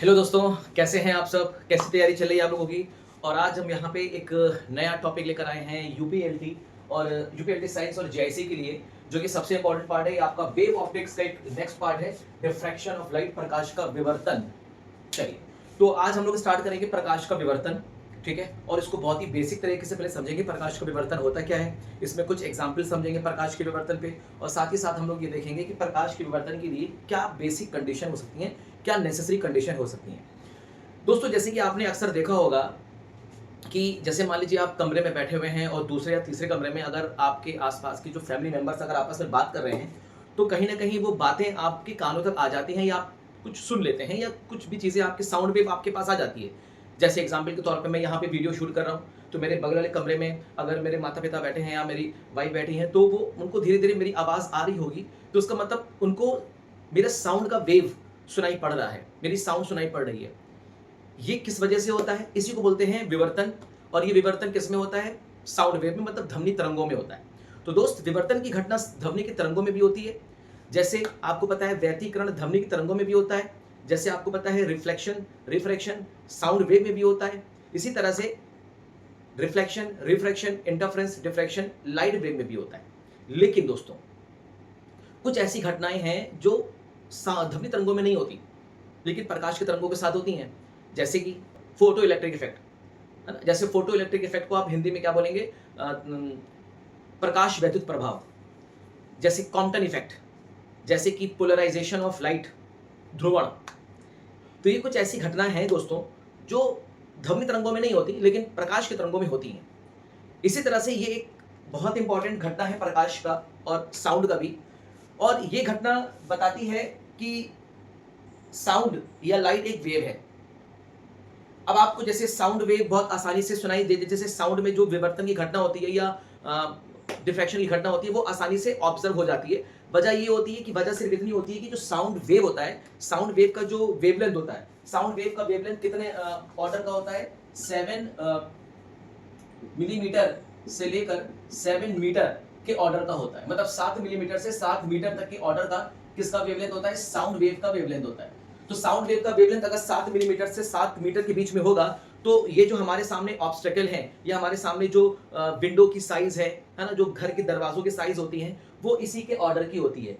Hello दोस्तों, कैसे हैं आप सब? कैसी तैयारी चल रही है आप लोगों की? और आज हम यहाँ पे एक नया टॉपिक लेकर आए हैं यूपीएलटी और यूपीएलटी साइंस और जेआईसी के लिए, जो कि सबसे इंपॉर्टेंट पार्ट है। ये आपका वेव ऑप्टिक्स का एक नेक्स्ट पार्ट है, डिफ्रैक्शन ऑफ लाइट, प्रकाश का विवर्तन। चलिए, तो आज हम लोग स्टार्ट करेंगे प्रकाश का विवर्तन, ठीक है। और इसको बहुत ही बेसिक तरीके से पहले समझेंगे प्रकाश का विवर्तन होता क्या है। इसमें कुछ एग्जाम्पल समझेंगे प्रकाश के विवर्तन पे, और साथ ही साथ हम लोग ये देखेंगे कि प्रकाश के विवर्तन के लिए क्या बेसिक कंडीशन हो सकती हैं, क्या नेसेसरी कंडीशन हो सकती हैं। दोस्तों, जैसे कि आपने अक्सर देखा होगा कि जैसे मान लीजिए आप कमरे में बैठे हुए हैं और दूसरे या तीसरे कमरे में अगर आपके आसपास की जो फैमिली मेंबर्स अगर आपस में बात कर रहे हैं, तो कहीं ना कहीं वो बातें आपके कानों तक आ जाती हैं, या आप कुछ सुन लेते हैं, या कुछ भी चीज़ें आपके साउंड वेव आपके पास आ जाती है। जैसे एग्जाम्पल के तौर पे मैं यहाँ पे वीडियो शूट कर रहा हूँ, तो मेरे बगल वाले कमरे में अगर मेरे माता पिता बैठे हैं या मेरी वाइफ बैठी हैं, तो वो उनको धीरे धीरे मेरी आवाज़ आ रही होगी, तो उसका मतलब उनको मेरा साउंड का वेव सुनाई पड़ रहा है, मेरी साउंड सुनाई पड़ रही है। ये किस वजह से होता है? इसी को बोलते हैं विवर्तन। और ये विवर्तन किस में होता है? साउंड वेव में, मतलब ध्वनि तरंगों में होता है। तो दोस्त, विवर्तन की घटना ध्वनि की तरंगों में भी होती है। जैसे आपको पता है व्यतिकरण ध्वनि की तरंगों में भी होता है। जैसे आपको पता है रिफ्लेक्शन, रिफ्रैक्शन साउंड वेव में भी होता है। इसी तरह से reflection, refraction, interference, diffraction light wave में भी होता है। लेकिन दोस्तों, कुछ ऐसी घटनाएं हैं जो ध्वनि तरंगों में नहीं होती, लेकिन प्रकाश के तरंगों के साथ होती हैं। जैसे कि फोटो इलेक्ट्रिक इफेक्ट, है ना। जैसे फोटो इलेक्ट्रिक इफेक्ट को आप हिंदी में क्या बोलेंगे? प्रकाश वैद्युत प्रभाव। जैसे कॉम्पटन इफेक्ट, जैसे कि पोलराइजेशन ऑफ लाइट, ध्रुवण। तो ये कुछ ऐसी घटनाएं हैं दोस्तों, जो ध्वनि तरंगों में नहीं होती, लेकिन प्रकाश के तरंगों में होती हैं। इसी तरह से ये एक बहुत इंपॉर्टेंट घटना है प्रकाश का और साउंड का भी। और ये घटना बताती है कि साउंड या लाइट एक वेव है। अब आपको जैसे साउंड वेव बहुत आसानी से सुनाई दे, जैसे साउंड में जो विवर्तन की घटना होती है या डिफ्रैक्शन की घटना होती है, वो आसानी से ऑब्जर्व हो जाती है। वजह ये होती है कि वजह सिर्फ इतनी होती है कि जो साउंड वेव होता है, साउंड वेव का जो वेवलेंथ होता है, साउंड वेव का वेवलेंथ कितने ऑर्डर का होता है? 7 मिलीमीटर से लेकर 7 मीटर के ऑर्डर का होता है। मतलब 7 मिलीमीटर से 7 मीटर तक के ऑर्डर का किसका वेवलेंथ होता है? साउंड वेव का वेवलेंथ होता है। तो साउंड वेव का वेवलेंथ अगर 7 मिलीमीटर से 7 मीटर के बीच में होगा, तो ये जो हमारे सामने ऑब्स्टेकल है, या हमारे सामने जो विंडो की साइज है ना, जो घर के दरवाजों की साइज होती है, वो इसी के ऑर्डर की होती है।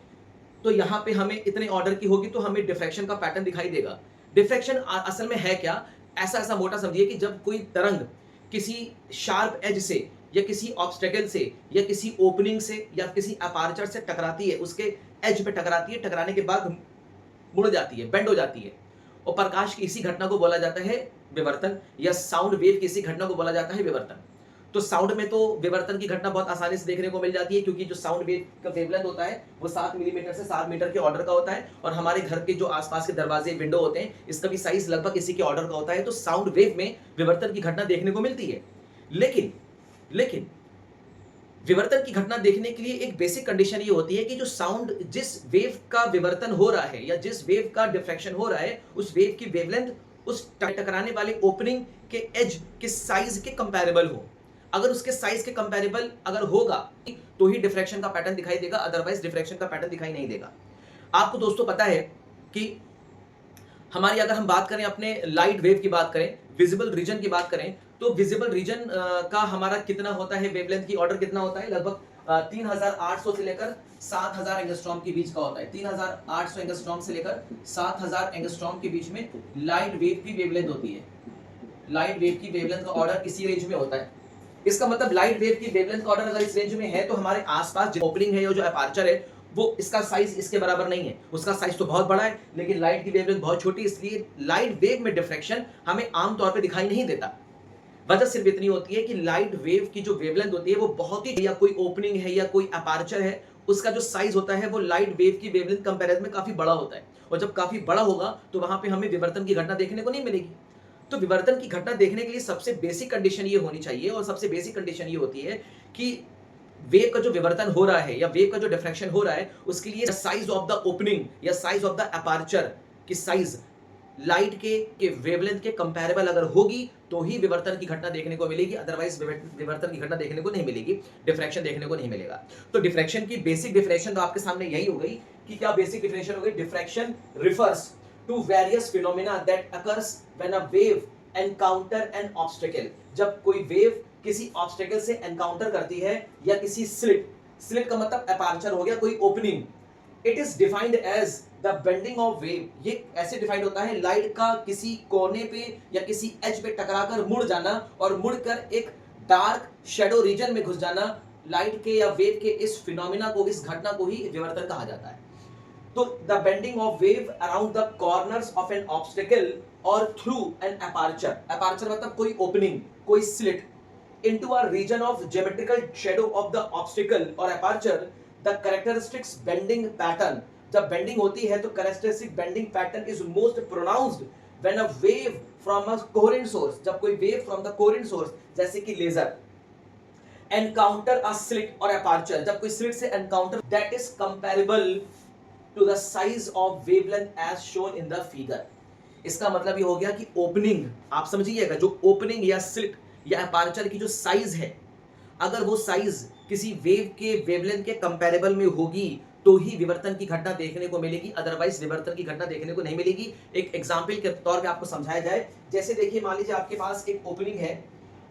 तो यहाँ पे हमें इतने ऑर्डर की होगी, तो हमें डिफ्रैक्शन का पैटर्न दिखाई देगा। डिफ्रैक्शन असल में है क्या? ऐसा मोटा समझिए कि जब कोई तरंग किसी शार्प एज से, या किसी ऑब्स्टेकल से, या किसी ओपनिंग से, या किसी अपार्चर से टकराती है, उसके एज पे टकराती है, टकराने के बाद मुड़ जाती है, बेंड हो जाती है, और प्रकाश की इसी घटना को बोला जाता है विवर्तन, या साउंड वेव की इसी घटना को बोला जाता है विवर्तन। तो साउंड में तो विवर्तन की घटना बहुत आसानी से देखने को मिल जाती है, क्योंकि जो साउंड वेव का वेवलेंथ होता है वो 7 मिलीमीटर से 7 मीटर के ऑर्डर का होता है, और हमारे घर के जो आसपास के दरवाजे, विंडो होते हैं, इसका भी साइज लगभग इसी के ऑर्डर का होता है। तो साउंड वेव में विवर्तन की घटना देखने को मिलती है। लेकिन लेकिन विवर्तन की घटना देखने के लिए एक बेसिक कंडीशन ये होती है कि जो साउंड, जिस वेव का विवर्तन हो रहा है या जिस वेव का डिफ्रैक्शन हो रहा है, उस वेव की वेवलेंथ उस टकराने वाले ओपनिंग के एज के साइज के कंपैरेबल हो। अगर उसके साइज के कंपैरेबल अगर होगा, तो ही डिफ्रैक्शन का पैटर्न दिखाई देगा, अदरवाइज डिफ्रैक्शन का पैटर्न दिखाई नहीं देगा। आपको दोस्तों पता है कि हमारी, अगर हम बात करें अपने लाइट वेव की बात करें, विजिबल रीजन की बात करें, तो विजिबल रीजन का हमारा कितना होता है, वेवलेंथ की ऑर्डर कितना होता है? लगभग 3800 से लेकर 7000 एंगस्ट्रॉम के बीच का होता है। 3800 एंगस्ट्रॉम से लेकर 7000 एंगस्ट्रॉम के बीच में लाइट वेव की वेवलेंथ होती है। लाइट वेव की वेवलेंथ का ऑर्डर इसी रेंज में होता है। इसका मतलब लाइट वेव की वेवलेंथ का ऑर्डर अगर इस रेंज में है, तो हमारे आसपास जो ओपनिंग है या जो अपर्चर है, वो इसका साइज इसके बराबर नहीं है। उसका साइज तो बहुत बड़ा है, लेकिन लाइट की वेवलेंथ बहुत छोटी, इसलिए लाइट वेव में डिफ्रैक्शन हमें आमतौर पर दिखाई नहीं देता। वजह सिर्फ इतनी होती है कि लाइट वेव की जो वेवलेंथ होती है वो बहुत ही, या कोई ओपनिंग है या कोई अपर्चर है, उसका जो साइज होता है वो लाइट वेव की वेवलेंथ कंपैरिजन में काफी बड़ा होता है। और जब काफी बड़ा होगा, तो वहां पे हमें विवर्तन की घटना देखने को नहीं मिलेगी। तो विवर्तन की घटना देखने के लिए सबसे बेसिक कंडीशन ये होनी चाहिए, और सबसे बेसिक कंडीशन ये होती है कि वेव का जो विवर्तन हो रहा है या वेव का जो डिफ्रैक्शन हो रहा है, उसके लिए साइज ऑफ द ओपनिंग या साइज ऑफ द अपर्चर की साइज लाइट के वेवलेंथ के कंपैरेबल अगर होगी, तो ही विवर्तन की घटना देखने को मिलेगी, अदरवाइज विवर्तन की घटना देखने को नहीं मिलेगी, डिफ्रैक्शन देखने को नहीं मिलेगा। तो डिफ्रैक्शन की बेसिक डिफिनेशन तो आपके सामने यही हो गई कि क्या बेसिक डिफिनेशन हो गई? Diffraction refers to various phenomena that occurs when a wave encounter an obstacle. जब कोई वेव किसी ऑब्स्टेकल से एनकाउंटर करती है या किसी स्लिट, स्लिट का मतलब अपर्चर हो गया, कोई opening, it is defined as the bending of wave. ये ऐसे डिफाइंड होता है लाइट का किसी कोने पे या किसी एज पे टकराकर मुड़ जाना और मुड़कर एक डार्क शेडो रीजन में घुस जाना। लाइट के या वेव के इस फिनोमिना को, इस घटना को ही विवर्तन कहा जाता है। तो the bending of wave around the corners of N obstacle और थ्रू एन अपर्चर, अपर्चर मतलब कोई ओपनिंग, कोई slit, into a region of geometrical shadow of the obstacle or aperture, the characteristics bending pattern, जब bending होती है तो characteristic bending pattern is most pronounced when a wave from a coherent source, जब कोई wave from the coherent source जैसे कि laser encounter a slit और aperture, जब कोई स्लिट से encounter, that is comparable to the size of wavelength as shown in the figure. इसका मतलब ये हो गया कि ओपनिंग, आप समझिएगा, जो ओपनिंग या स्लिट या अपर्चर की जो साइज है, अगर वो साइज किसी वेव के वेवलेंथ के कंपैरेबल में होगी तो ही विवर्तन की घटना देखने को मिलेगी, अदरवाइज विवर्तन की घटना देखने को नहीं मिलेगी। एक एग्जांपल के तौर पे आपको समझाया जाए, जैसे देखिए मान लीजिए आपके पास एक ओपनिंग है,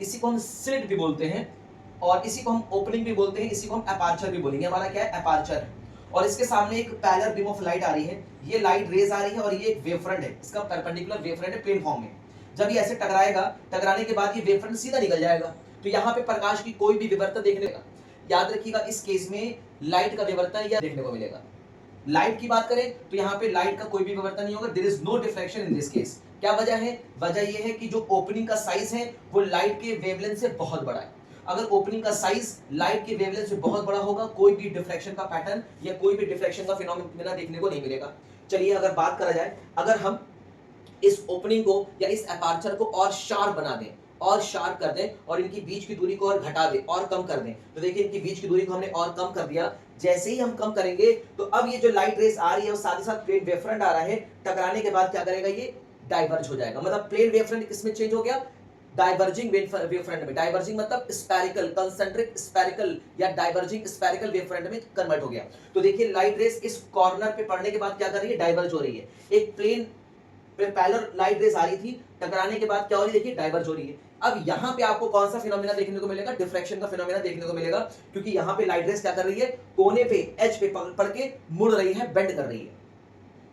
इसी को हम स्लिट भी बोलते हैं और इसी को हम ओपनिंग भी बोलते हैं, इसी को हम अपर्चर भी बोलेंगे। हमारा क्या है, अपर्चर, और इसके सामने एक पैरेलल बीम ऑफ लाइट आ रही है, ये लाइट रेज आ रही है और ये एक वेव फ्रंट है, इसका परपेंडिकुलर वेव फ्रंट है प्लेन फॉर्म में। जब ये ऐसे टकराएगा, टकराने के बाद ये वेव फ्रंट सीधा निकल जाएगा, तो यहाँ पे प्रकाश की कोई भी विवर्तन देखने का, याद रखिएगा इस केस में लाइट का विवर्तन या देखने को मिलेगा। लाइट की बात करें तो यहाँ पे लाइट का कोई भी विवर्तन नहीं होगा, there is no diffraction in this case. क्या वजह है? वजह ये है कि जो ओपनिंग का साइज है वो लाइट के वेवलेंथ से बहुत बड़ा है। अगर ओपनिंग का साइज लाइट के वेवलेंथ से बहुत बड़ा होगा, कोई भी डिफ्रैक्शन का पैटर्न या कोई भी डिफ्रैक्शन का फिनोमेना देखने को नहीं मिलेगा। चलिए अगर बात करा जाए, अगर हम इस ओपनिंग को या इस अपर्चर को और शार्प बना दें और शार्प कर दें और इनकी बीच की दूरी को और घटा दें और कम कर दें, तो देखिए इनकी बीच की दूरी को हमने और कम कर दिया। जैसे ही हम कम करेंगे तो अब ये जो लाइट रेस आ रही है और साथ ही साथ प्लेन वेव फ्रंट आ रहा है, टकराने के बाद क्या करेगा, ये डाइवर्ज हो जाएगा। मतलब प्लेन वेव फ्रंट किसमें चेंज हो गया, डाइवर्जिंग वेव फ्रंट में। डाइवर्जिंग मतलब स्फेरिकल, कंसेंट्रिक स्फेरिकल या डाइवर्जिंग स्फेरिकल वेव फ्रंट में कन्वर्ट हो गया। तो देखिए लाइट रेस इस कॉर्नर पे पड़ने के बाद क्या कर रही है, डाइवर्ज हो रही है। एक प्लेन पैरेलल लाइट रेस आ रही थी, टकराने के बाद क्या हो रही है, देखिए डाइवर्ज हो रही है। अब यहाँ पे आपको कौन सा फिनोमेना देखने को मिलेगा, डिफ्रैक्शन का फिनोमेना देखने को मिलेगा, क्योंकि यहाँ पे लाइट रेस क्या कर रही है, कोने पे एज पे पकड़ के मुड़ रही है, बेंड कर रही है।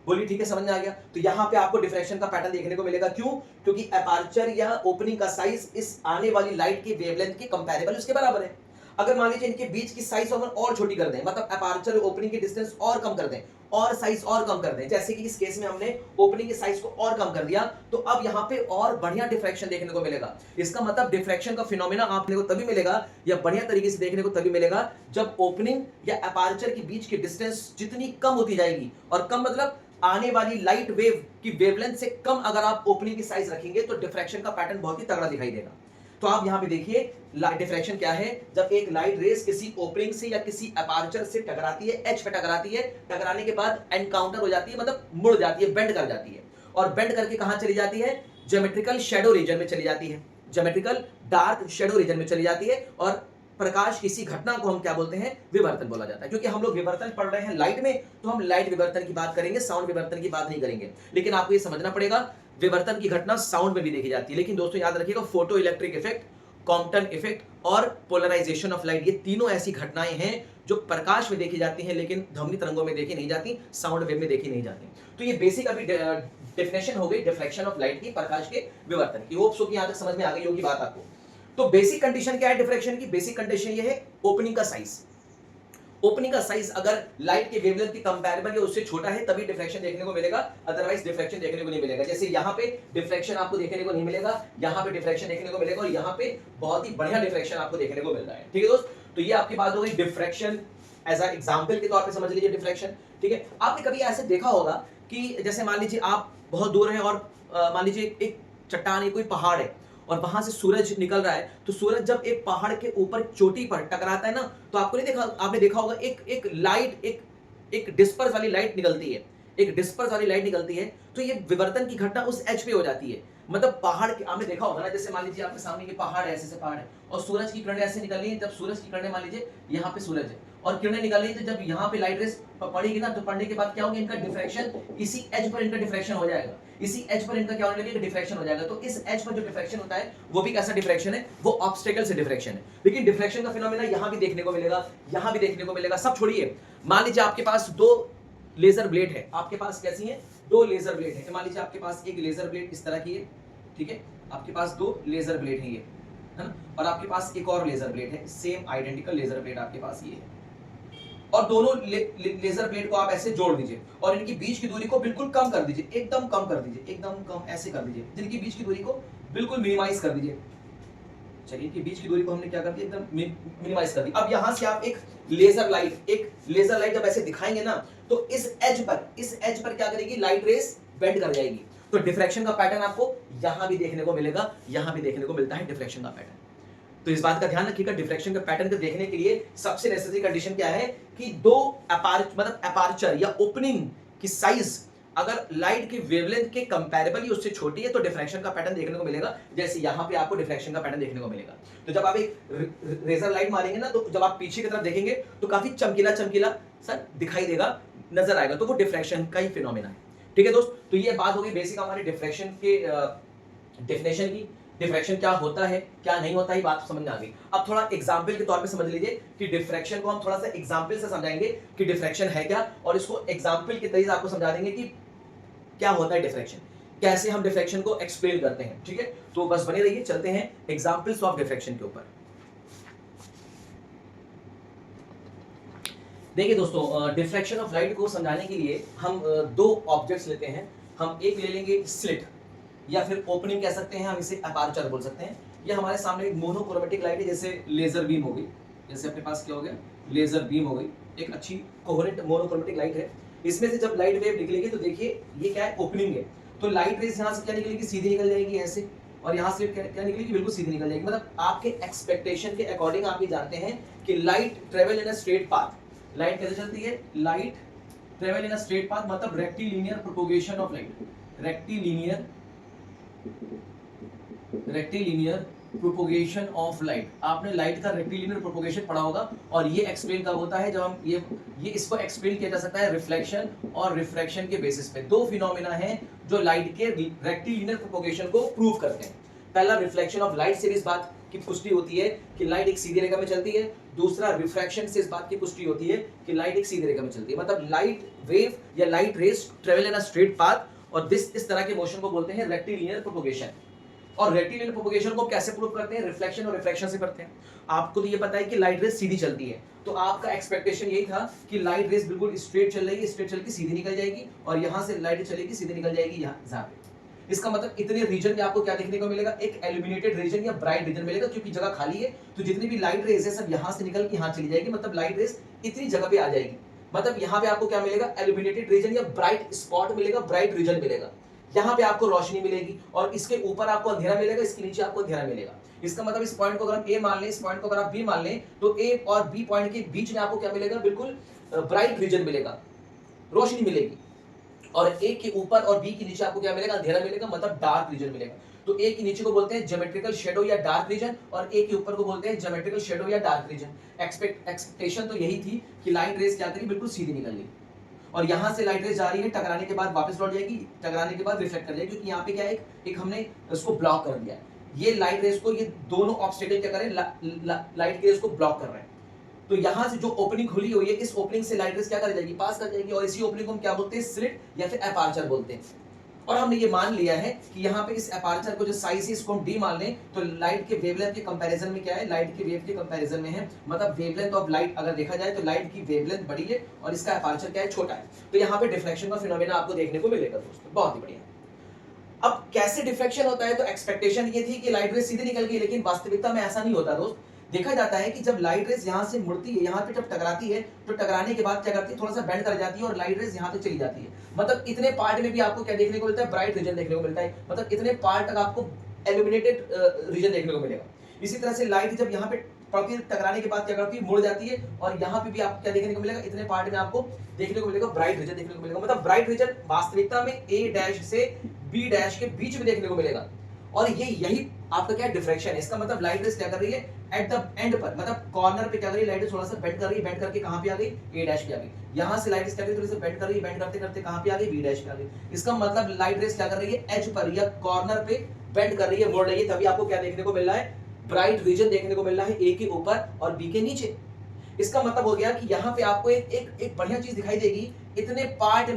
बोलिए ठीक है, समझ में आ गया। तो यहाँ पे आपको डिफ्रैक्शन का पैटर्न देखने को मिलेगा। क्यों? क्योंकि अपर्चर या ओपनिंग का साइज इस आने वाली लाइट की वेवलेंथ के कंपैरेबल उसके बराबर है। अगर मान लीजिए इनके बीच की साइज और छोटी कर दें, मतलब अपर्चर ओपनिंग की डिस्टेंस और कम कर दें और साइज और कम कर दें, जैसे कि इस केस में हमने ओपनिंग की साइज को और कम कर दिया, तो अब यहाँ पे और बढ़िया डिफ्रैक्शन देखने को मिलेगा। इसका मतलब डिफ्रैक्शन का फिनोमेना आपने को तभी मिलेगा या बढ़िया तरीके से देखने को तभी मिलेगा जब ओपनिंग या अपर्चर के बीच की डिस्टेंस जितनी कम होती जाएगी, और कम मतलब आने वाली लाइट वेव की वेवलेंथ से कम अगर आप ओपनिंग की साइज रखेंगे तो डिफ्रैक्शन का पैटर्न बहुत ही तगड़ा दिखाई देगा। तो आप यहां पे देखिए डिफ्रैक्शन क्या है, जब एक लाइट रेस किसी ओपनिंग से या किसी अपर्चर से टकराती है, एज पे टकराती है, टकराने के बाद एनकाउंटर हो जाती है, मतलब मुड़ जाती है, बेंड कर जाती है, और बेंड करके कहां चली जाती है, ज्योमेट्रिकल शैडो रीजन में चली जाती है, ज्योमेट्रिकल डार्क शैडो रीजन में चली जाती है, और प्रकाश किसी घटना को हम क्या बोलते हैं, विवर्तन बोला जाता है। क्योंकि हम लोग विवर्तन पढ़ रहे हैं लाइट में, तो हम लाइट विवर्तन की बात करेंगे, साउंड विवर्तन की बात नहीं करेंगे। लेकिन आपको ये समझना पड़ेगा विवर्तन की घटना साउंड में भी देखी जाती है। लेकिन दोस्तों याद रखिएगा, photo electric effect, Compton effect और पोलराइजेशन ऑफ लाइट, ये तीनों ऐसी घटनाएं हैं जो प्रकाश में देखी जाती हैं लेकिन ध्वनि तरंगों में देखी नहीं जाती, साउंड वेव में देखी नहीं जाती। तो ये बेसिक अभी डेफिनेशन हो गई डिफ्रैक्शन ऑफ लाइट की, प्रकाश के विवर्तन की। होप सो कि यहां तक समझ में आ गई होगी बात आपको। तो बेसिक कंडीशन क्या है डिफ्रैक्शन की? बेसिक कंडीशन ये है ओपनिंग का साइज। ओपनिंग का साइज अगर लाइट के वेवलेंथ के कंपैरेबल या उससे छोटा है तभी डिफ्रैक्शन देखने को मिलेगा, अदरवाइज डिफ्रैक्शन देखने को नहीं मिलेगा। जैसे यहाँ पे डिफ्रैक्शन आपको देखने को नहीं मिलेगा, यहाँ पे डिफ्रैक्शन देखने को मिलेगा, और यहाँ पे बहुत ही बढ़िया डिफ्रैक्शन आपको देखने को मिल रहा है। ठीक है दोस्त, तो ये आपकी बात हो गई डिफ्रैक्शन एज अ एग्जांपल के तौर पे समझ लीजिए डिफ्रैक्शन। ठीक है, आपने कभी ऐसे देखा होगा कि जैसे मान लीजिए आप बहुत दूर हैं और मान लीजिए एक चट्टान है, कोई पहाड़ है और वहां से सूरज निकल रहा है, तो सूरज जब एक पहाड़ के ऊपर चोटी पर टकराता है ना, तो आपको नहीं देखा, आपने देखा होगा एक लाइट, एक डिस्पर्स वाली लाइट निकलती है, एक डिस्पर्स वाली लाइट निकलती है। तो ये विवर्तन की घटना उस एज पे हो जाती है। मतलब पहाड़ के आपने देखा होगा ना, जैसे मान लीजिए आपके सामने ये पहाड़ है, ऐसे पहाड़ है और सूरज की किरणें ऐसे निकल रही है। जब सूरज की किरणें मान लीजिए यहाँ पे सूरज है और किरणें निकल रही है, तो जब यहाँ पे लाइट रेस पड़ेगी ना, तो पड़ने के बाद क्या होगा, इनका डिफ्रैक्शन इसी एज पर इनका डिफ्रैक्शन हो जाएगा, इसी एज पर इनका क्या होने लगेगा, डिफ्रैक्शन हो जाएगा। तो इस एज पर जो डिफ्रैक्शन होता है वो भी कैसा डिफ्रैक्शन है, वो ऑब्स्टेकल से डिफ्रैक्शन है। लेकिन डिफ्रैक्शन का फिनोमेना यहाँ भी देखने को मिलेगा, यहाँ भी देखने को मिलेगा। सब छोड़िए, मान लीजिए आपके पास दो लेजर ब्लेड है, आपके पास कैसी है, दो लेजर ब्लेड है। मान लीजिए आपके पास एक लेजर ब्लेड इस तरह की है, ठीक है, आपके पास दो लेजर ब्लेड है ये, है ना, और आपके पास एक और लेजर ब्लेड है, सेम आइडेंटिकल लेजर ब्लेड आपके पास ये है, और दोनों लेजर ब्लेड को आप ऐसे जोड़ दीजिए और इनकी बीच की दूरी को बिल्कुल कम कर दीजिए, एकदम कम कर दीजिए, एकदम कम ऐसे कर दीजिए, जिनकी बीच की दूरी को बिल्कुल मिनिमाइज कर दीजिए। चलिए, इनकी बीच की दूरी को हमने क्या कर दिया, एकदम मिनिमाइज कर दी। अब यहां से आप एक लेजर लाइट जब ऐसे दिखाएंगे ना, तो इस एज पर क्या करेगी, लाइट रेस बेंड कर जाएगी। तो डिफ्रैक्शन का पैटर्न आपको यहां भी देखने को मिलेगा, यहां भी देखने को मिलता है डिफ्रैक्शन का पैटर्न। तो इस बात का ध्यान रखिएगा, डिफ्रैक्शन के पैटर्न को देखने के लिए सबसे नेसेसरी कंडीशन क्या है कि दो अपर्चर या ओपनिंग की साइज अगर लाइट की वेवलेंथ के कंपैरेबली उससे छोटी है, तो डिफ्रैक्शन का पैटर्न देखने को मिलेगा। जैसे यहां पे आपको डिफ्रैक्शन का पैटर्न देखने को मिलेगा। तो जब आप एक रेजर लाइट मारेंगे ना, तो जब आप पीछे की तरफ देखेंगे तो काफी चमकीला चमकीला सा दिखाई देगा, नजर आएगा, तो वो डिफ्रैक्शन का ही फिनोमेना है। ठीक है दोस्त, तो ये बात हो गई बेसिक हमारे डिफ्रैक्शन के डेफिनेशन की। डिफ्रैक्शन क्या होता है, क्या नहीं होता है, बात समझ में आ गई। अब थोड़ा एग्जांपल के तौर पे समझ लीजिए कि डिफ्रैक्शन को हम थोड़ा सा एग्जांपल से समझाएंगे कि डिफ्रैक्शन है क्या, और इसको एग्जांपल के तरीके आपको समझा देंगे कि क्या होता है डिफ्रैक्शन, कैसे हम डिफ्रैक्शन को एक्सप्लेन करते हैं। ठीक है, तो बस बने रहिए, चलते हैं एग्जांपल्स ऑफ डिफ्रैक्शन के ऊपर। देखिए दोस्तों, डिफ्रैक्शन ऑफ लाइट को समझाने के लिए हम दो ऑब्जेक्ट्स लेते हैं। हम एक ले लेंगे स्लिट, या फिर ओपनिंग कह सकते हैं, हम इसे अपर्चर बोल सकते हैं। ये हमारे सामने एक मोनोक्रोमेटिक लाइट है, जैसे लेजर बीम हो गई, जैसे अपने पास क्या हो गया, लेजर बीम हो गई, एक अच्छी कोहेरेंट मोनोक्रोमेटिक लाइट है। इसमें से जब लाइट वेव निकलेगी तो देखिए ये क्या है, ओपनिंग है। तो लाइट रेस यहाँ से क्या निकलेगी, सीधी निकल जाएगी ऐसे, और यहाँ से क्या निकलेगी, बिल्कुल सीधी निकल जाएगी। मतलब आपके एक्सपेक्टेशन के अकॉर्डिंग आप ये जानते हैं कि light travel in a straight path. Light कैसे चलती है, light travel in a straight path, मतलब rectilinear propagation of light, rectilinear propagation of light. आपने लाइट का रेक्टिलिनियर प्रोपोगेशन पढ़ा होगा, और ये एक्सप्लेन कब होता है, जब हम ये इसको एक्सप्लेन किया जा सकता है रिफ्लेक्शन और रिफ्रैक्शन के बेसिस पे। दो फिनोमेना हैं जो लाइट के रेक्टिलिनियर प्रोपोगेशन को प्रूव करते हैं। पहला, रिफ्लेक्शन ऑफ लाइट से इस बात की पुष्टि होती है कि लाइट एक सीधी रेखा में चलती है। दूसरा, रिफ्रैक्शन से इस बात की पुष्टि होती है कि लाइट एक सीधी रेखा में चलती है। मतलब लाइट वेव या light rays travel in a straight path, और इस तरह के मोशन को बोलते हैं रेक्टिलिनियर प्रोपोगेशन। और रेक्टिलिनियर प्रोपोगेशन को कैसे प्रूव करते हैं, रिफ्लेक्शन और रिफ्रैक्शन से करते हैं। आपको तो ये पता है कि लाइट रेस सीधी चलती है, तो आपका एक्सपेक्टेशन यही था कि लाइट रेस बिल्कुल स्ट्रेट चल रही है, स्ट्रेट चल के सीधी निकल जाएगी, और यहां से लाइट चलेगी, सीधी निकल जाएगी यहाँ पे। इसका मतलब इतने रीजन में आपको क्या देखने को मिलेगा, एक इल्यूमिनेटेड रीजन या ब्राइट रीजन मिलेगा, क्योंकि जगह खाली है, तो जितनी भी लाइट रेस है सब यहां से निकल के यहां चली जाएगी। मतलब लाइट रेस इतनी जगह पे आ जाएगी। मतलब यहाँ पे आपको क्या मिलेगा, इल्यूमिनेटेड रीजन या ब्राइट स्पॉट मिलेगा, ब्राइट रीजन मिलेगा। यहाँ पे आपको रोशनी मिलेगी, और इसके ऊपर आपको अंधेरा मिलेगा, इसके नीचे आपको अंधेरा मिलेगा। इसका मतलब इस पॉइंट को अगर हम ए मान लें, इस पॉइंट को अगर आप बी मान लें, तो ए और बी पॉइंट के बीच में आपको क्या मिलेगा, बिल्कुल ब्राइट रीजन मिलेगा, रोशनी मिलेगी। और ए के ऊपर और बी के नीचे आपको क्या मिलेगा, अंधेरा मिलेगा, मतलब डार्क रीजन मिलेगा। तो ए के नीचे को बोलते हैं ज्योमेट्रिकल शेडो या डार्क रीजन, और ए के ऊपर को बोलते हैं ज्योमेट्रिकल शेडो या डार्क रीजन। एक्सपेक्टेशन तो यही थी कि लाइट रेस क्या करेगी, बिल्कुल सीधी निकल गई, और यहां से लाइट रेस जा रही है, टकराने के बाद वापस लौट जाएगी, टकराने के बाद रिफ्लेक्ट कर जाएगी, क्योंकि यहाँ पे क्या है, एक हमने उसको ब्लॉक कर दिया। ये लाइट रेस को, ये दोनों ऑब्स्टेकल क्या करें, लाइट के रेस को ब्लॉक कर रहे हैं। तो यहां से जो ओपनिंग खुली हुई है, इस ओपनिंग से लाइट रेस क्या कर जाएगी, पास कर जाएगी, और इसी ओपनिंग को हम क्या बोलते हैं, स्लिट या फिर अपर्चर बोलते हैं। और हमने ये मान लिया है कि यहाँ पे इस अपर्चर को जो साइज है इसको हम डी मान लें, तो लाइट के वेवलेंथ के कंपैरिजन में क्या है, लाइट के वेव के कंपैरिजन में है। मतलब वेवलेंथ ऑफ लाइट अगर देखा जाए तो लाइट की वेवलेंथ बड़ी है और इसका अपर्चर क्या है, छोटा है। तो यहाँ पे डिफ्रैक्शन का फिनोमेना आपको देखने को मिलेगा दोस्तों, बहुत ही बढ़िया। अब कैसे डिफ्रैक्शन होता है, तो एक्सपेक्टेशन ये थी कि लाइट रेस सीधी निकल गई, लेकिन वास्तविकता में ऐसा नहीं होता दोस्त। देखा जाता है कि जब लाइट रेस यहाँ से मुड़ती है, यहाँ पे जब टकराती है, तो टकराने के बाद क्या करती है, थोड़ा सा बेंड कर जाती है, और लाइट रेस यहाँ तक चली जाती है। मतलब इतने पार्ट में भी आपको क्या देखने को मिलता है, ब्राइट रीजन देखने को मिलता है। मतलब इतने पार्ट तक आपको इल्यूमिनेटेड रीजन देखने को मिलेगा। इसी तरह से लाइट जब यहाँ पे पड़ती है, टकराने के बाद क्या करती है, मुड़ जाती है, और यहाँ पे भी आपको क्या देखने को मिलेगा, इतने पार्ट में आपको देखने को मिलेगा, ब्राइट रीजन देखने को मिलेगा। मतलब ब्राइट रीजन वास्तविकता में ए डैश से बी डैश के बीच में देखने को मिलेगा, और ये यही आपका क्या डिफ्रैक्शन है। इसका मतलब लाइट रेस क्या कर रही है, एट द एंड पर, मतलब कॉर्नर पे क्या कर रही है लाइट, थोड़ा सा बेंड कर रही है, बेंड करके कहां पे आ गई, ए डैश पे आ गई। यहां से लाइट क्या कर रही है, थोड़ी सी बेंड कर रही है, बेंड करते करते कहां पे आ गई, बी डैश पे आ गई। इसका मतलब लाइट रेस क्या कर रही है, एज पर या कॉर्नर पे बेंड कर रही है, मोड़ रही है, तभी आपको क्या देखने को मिल रहा है, ब्राइट रीजन देखने को मिल रहा है ए के ऊपर और बी के नीचे। इसका मतलब हो गया कि यहाँ पे आपको एक बढ़िया चीज दिखाई देगी, इतने पार्ट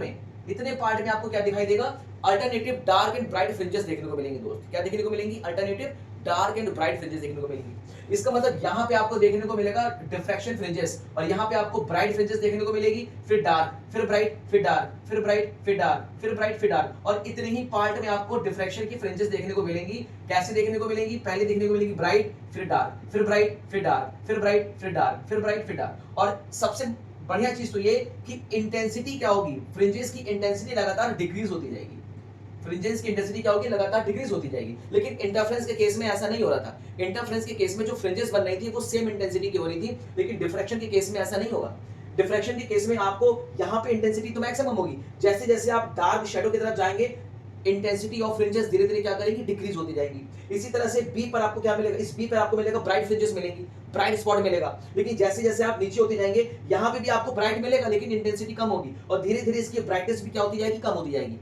में आपको क्या दिखाई देगा, alternative dark and bright fringes देखने को मिलेंगे दोस्त। क्या देखने को मिलेंगी, alternative dark and bright fringes देखने को मिलेंगी। इसका मतलब यहाँ पे आपको देखने को मिलेगा डिफ्रैक्शन फ्रिंजेस, और यहाँ पे आपको ब्राइट फ्रिंजेस देखने को मिलेगी, फिर डार्क, फिर ब्राइट, फिर डार्क, फिर ब्राइट, फिर डार्क, फिर ब्राइट, फिर डार्क, और इतने ही पार्ट में आपको डिफ्रैक्शन की फ्रिंजेस देखने को मिलेंगी। कैसे देखने को मिलेंगी, पहले देखने को मिलेगी ब्राइट, फिर डार्क, फिर ब्राइट, फिर डार्क, फिर ब्राइट, फिर डार्क, फिर ब्राइट, फिर डार्क। और सबसे बढ़िया चीज तो ये कि इंटेंसिटी क्या होगी, फ्रिंजेस की इंटेंसिटी लगातार डिक्रीज होती जाएगी। फ्रिंजेस की इंटेंसिटी क्या होगी, लगातार डिक्रीज होती जाएगी। लेकिन इंटरफेरेंस के केस में ऐसा नहीं हो रहा था। इंटरफेरेंस के केस में जो फ्रिंजेस बन रही थी वो सेम इंटेंसिटी की हो रही थी, लेकिन डिफ्रैक्शन के केस में ऐसा नहीं होगा। डिफ्रैक्शन के केस में आपको यहाँ पे इंटेंसिटी तो मैक्सिमम होगी, जैसे जैसे आप डार्क शैडो की तरफ जाएंगे इंटेंसिटी ऑफ फ्रिंजेस धीरे धीरे क्या करेगी, डिक्रीज होती जाएगी। इसी तरह से बी पर आपको क्या मिलेगा, इस बी पर आपको मिलेगा ब्राइट फ्रिंजेस मिलेंगी, ब्राइट स्पॉट मिलेगा। लेकिन जैसे जैसे आप नीचे होते जाएंगे यहाँ पे भी आपको ब्राइट मिलेगा, लेकिन इंटेंसिटी कम होगी, और धीरे धीरे इसकी ब्राइटनेस भी क्या होती जाएगी, कम होती जाएगी।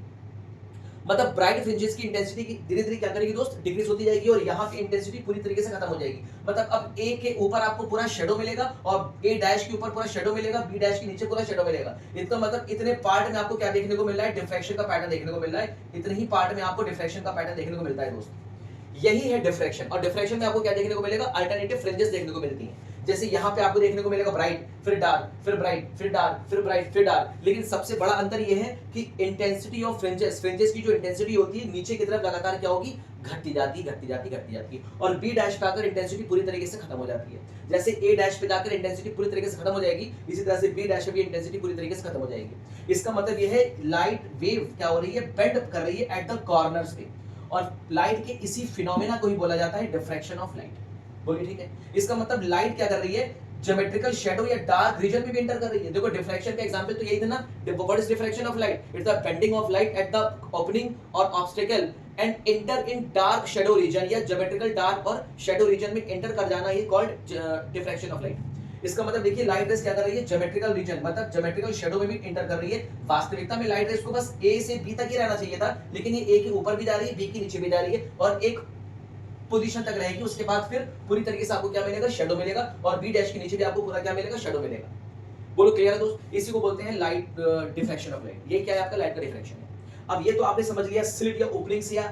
मतलब ब्राइट फ्रिंजेस की इंटेंसिटी की धीरे धीरे क्या करेगी दोस्त, डिक्रीज होती जाएगी, और यहाँ की इंटेंसिटी पूरी तरीके से खत्म हो जाएगी। मतलब अब ए के ऊपर आपको पूरा शेडो मिलेगा, और ए डैश के ऊपर पूरा शेडो मिलेगा, बी डैश के नीचे पूरा शेडो मिलेगा। इसका मतलब इतने पार्ट में आपको क्या देखने को मिल रहा है, डिफ्रैक्शन का पैटर्न देखने को मिल रहा है। इतने ही पार्ट में आपको डिफ्रैक्शन का पैटर्न देखने को मिलता है दोस्त। यही है डिफ्रैक्शन। और डिफ्रैक्शन में आपको क्या देखने को मिलेगा, अल्टरनेटिव फ्रिंजेस देखने को मिलती हैं। जैसे यहाँ पे आपको देखने को मिलेगा ब्राइट, फिर डार्क, फिर ब्राइट, फिर डार्क, फिर ब्राइट, फिर डार्क। लेकिन सबसे बड़ा अंतर यह है कि इंटेंसिटी ऑफ फ्रिंजेस, फ्रिंजेस की जो इंटेंसिटी होती है नीचे की तरफ लगातार क्या होगी, घटती जाती, घटती जाती, घटती जाती, और बी डैश पे आकर इंटेंसिटी पूरी तरीके से खत्म हो जाती है। जैसे ए डैश पे जाकर इंटेंसिटी पूरी तरीके से खत्म हो जाएगी, इसी तरह से बी डैश पे भी इंटेंसिटी पूरी तरीके से खत्म हो जाएगी। इसका मतलब यह है लाइट वेव क्या हो रही है, बेंड कर रही है एट द कॉर्नर्स पे, और लाइट के इसी फिनोमेना को ही बोला जाता है डिफ्रैक्शन ऑफ लाइट। बोलिए ठीक है। इसका मतलब लाइट क्या कर रही है, ज्योमेट्रिकल शैडो या डार्क रीजन में भी एंटर कर रही है। देखो डिफ्रैक्शन का एग्जांपल तो यही था ना, what is diffraction of light, it's the bending of light at the opening और obstacle and enter in dark shadow region, या ज्योमेट्रिकल डार्क और शैडो रीजन में एंटर कर जाना, ये कॉल्ड डिफ्रैक्शन ऑफ लाइट। इसका मतलब देखिए लाइट रेस क्या कर रही है, ज्योमेट्रिकल रीजन मतलब ज्योमेट्रिकल शैडो में भी एंटर कर रही है। वास्तविकता में लाइट रेस को बस ए से बी तक ही रहना चाहिए था, लेकिन ये ए के ऊपर भी जा रही है, बी के नीचे भी जा रही है, और एक पोजीशन तक रहेगी। उसके बाद फिर पूरी तरीके से आपको क्या मिलेगा, शैडो मिलेगा, और बी डैश के नीचे भी आपको पूरा क्या मिलेगा, शैडो मिलेगा। बोलो क्लियर है दोस्त। इसी को बोलते हैं लाइट डिफ्रैक्शन ऑफ लाइट। ये क्या है, आपका लाइट का डिफ्रैक्शन है। अब ये तो आपने समझ लिया स्लिट या ओपनिंग से या